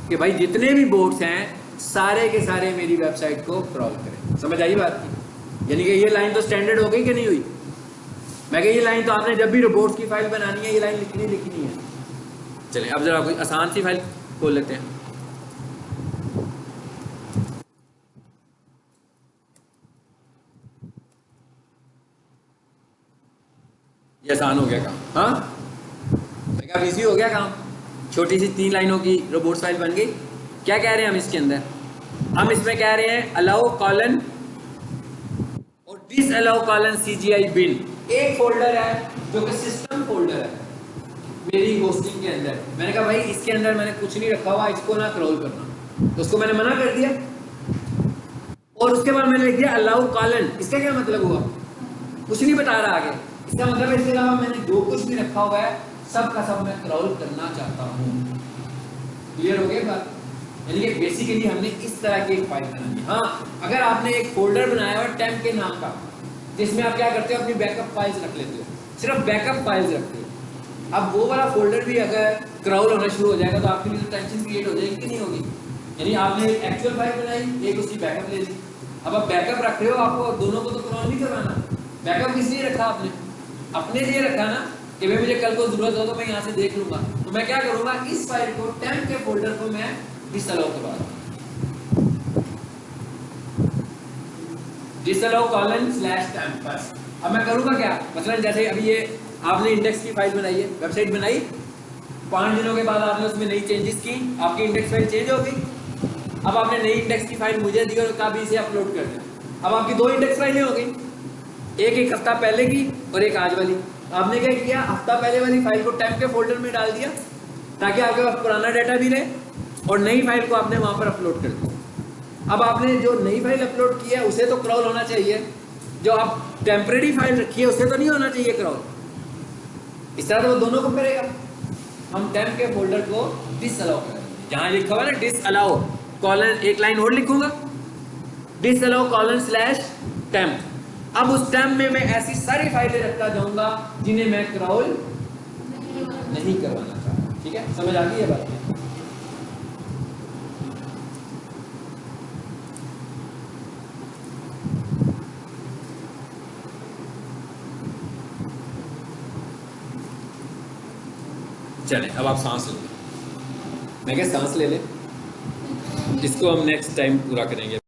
कि भाई जितने भी बोट्स हैं सारे के सारे मेरी वेबसाइट को क्रॉल करें। समझ आई बात की? यानी कि ये लाइन तो स्टैंडर्ड हो गई कि नहीं हुई? मैं कह ये लाइन तो आपने जब भी रोबोट्स की फाइल बनानी है ये लाइन लिखनी है। चलिए अब जरा कोई आसान सी फाइल खोल लेते हैं। ये आसान हो गया काम, हाँ मैं क्या इजी हो गया काम। छोटी सी 3 लाइनों की रोबोट्स फाइल बन गई। क्या कह रहे हैं हम इसके अंदर? हम इसमें कह रहे हैं अलाउ कॉलन और डिस अलाउ कॉलन CGI बिन। एक फोल्डर है जो कि सिस्टम फोल्डर है मेरी होस्टिंग के अंदर। मैंने कहा भाई इसके अंदर मैंने कुछ नहीं रखा हुआ, इसको ना क्रॉल करना, तो उसको मैंने मना कर दिया। और उसके बाद मैंने लिख दिया अलाउ कॉलन। इसका क्या मतलब हुआ? कुछ नहीं बता रहा आगे। इसका मतलब है इसके अलावा मैंने जो कुछ भी रखा हुआ है सब का सब मैं क्रॉल करना चाहता हूँ। क्लियर हो गया बात? यानी कि बेसिकली हमने इस तरह की एक फाइल बनानी है। हाँ, अगर आपने एक फोल्डर बनाया हुआ टेम्प के नाम का जिसमें आप क्या करते हो अपनी बैकअप फाइल्स रख लेते हो, सिर्फ बैकअप फाइल्स रखते हो, अब वो वाला फोल्डर भी अगर क्रॉल होना शुरू हो जाएगा तो आपके लिए टेंशन क्रिएट हो जाएगी कि नहीं होगी? यानी आपने एक एक्चुअल फाइल बनाई, एक उसकी बैकअप ले ली, अब आप बैकअप रख रहे हो, आपको दोनों को तो क्रॉल नहीं करवाना। बैकअप किस लिए रखा आपने? अपने लिए रखा ना, कि भाई मुझे कल को जरूरत हो तो मैं यहाँ से देख लूंगा। तो मैं क्या करूंगा, इस फाइल को टेम्प के फोल्डर को मैं डिसअलाउ करवा दूंगा, डिसअलाउ कॉलन स्लैश टेम्प। बस अब मैं करूंगा क्या, मतलब जैसे अभी ये आपने इंडेक्स की फाइल बनाई है, वेबसाइट बनाई, 5 दिनों के बाद आपने उसमें नई चेंजेस की, आपकी इंडेक्स फाइल चेंज हो गई। अब आपने नई इंडेक्स की फाइल मुझे दी और कहा भी इसे अपलोड कर दें। अब आपकी 2 इंडेक्स फाइलें हो गई, एक हफ्ता पहले की और एक आज वाली। आपने क्या किया, हफ्ता पहले वाली फाइल को टेम्प के फोल्डर में डाल दिया ताकि आपके पास पुराना डाटा भी रहे, और नई फाइल को आपने वहां पर अपलोड कर दिया। अब आपने जो नई फाइल अपलोड की है उसे तो क्रॉल होना चाहिए, जो आप टेम्परेरी फाइल रखी है उसे तो नहीं होना चाहिए क्रॉल। इस तरह तो वो दोनों को करेगा। हम टेम्प के फोल्डर को डिसअलाउ करेंगे, जहां लिखा हुआ है ना डिसअलाउ कॉलन, एक लाइन और लिखूंगा, डिसअलाउ कॉलन स्लैश टेम्प। अब उस टेम्प में मैं ऐसी सारी फाइलें रखता जाऊंगा जिन्हें मैं क्रॉल नहीं करवाना चाहता। ठीक है, समझ आ गई है बात? चले अब आप सांस लो। मैं क्या सांस ले ले, इसको हम नेक्स्ट टाइम पूरा करेंगे।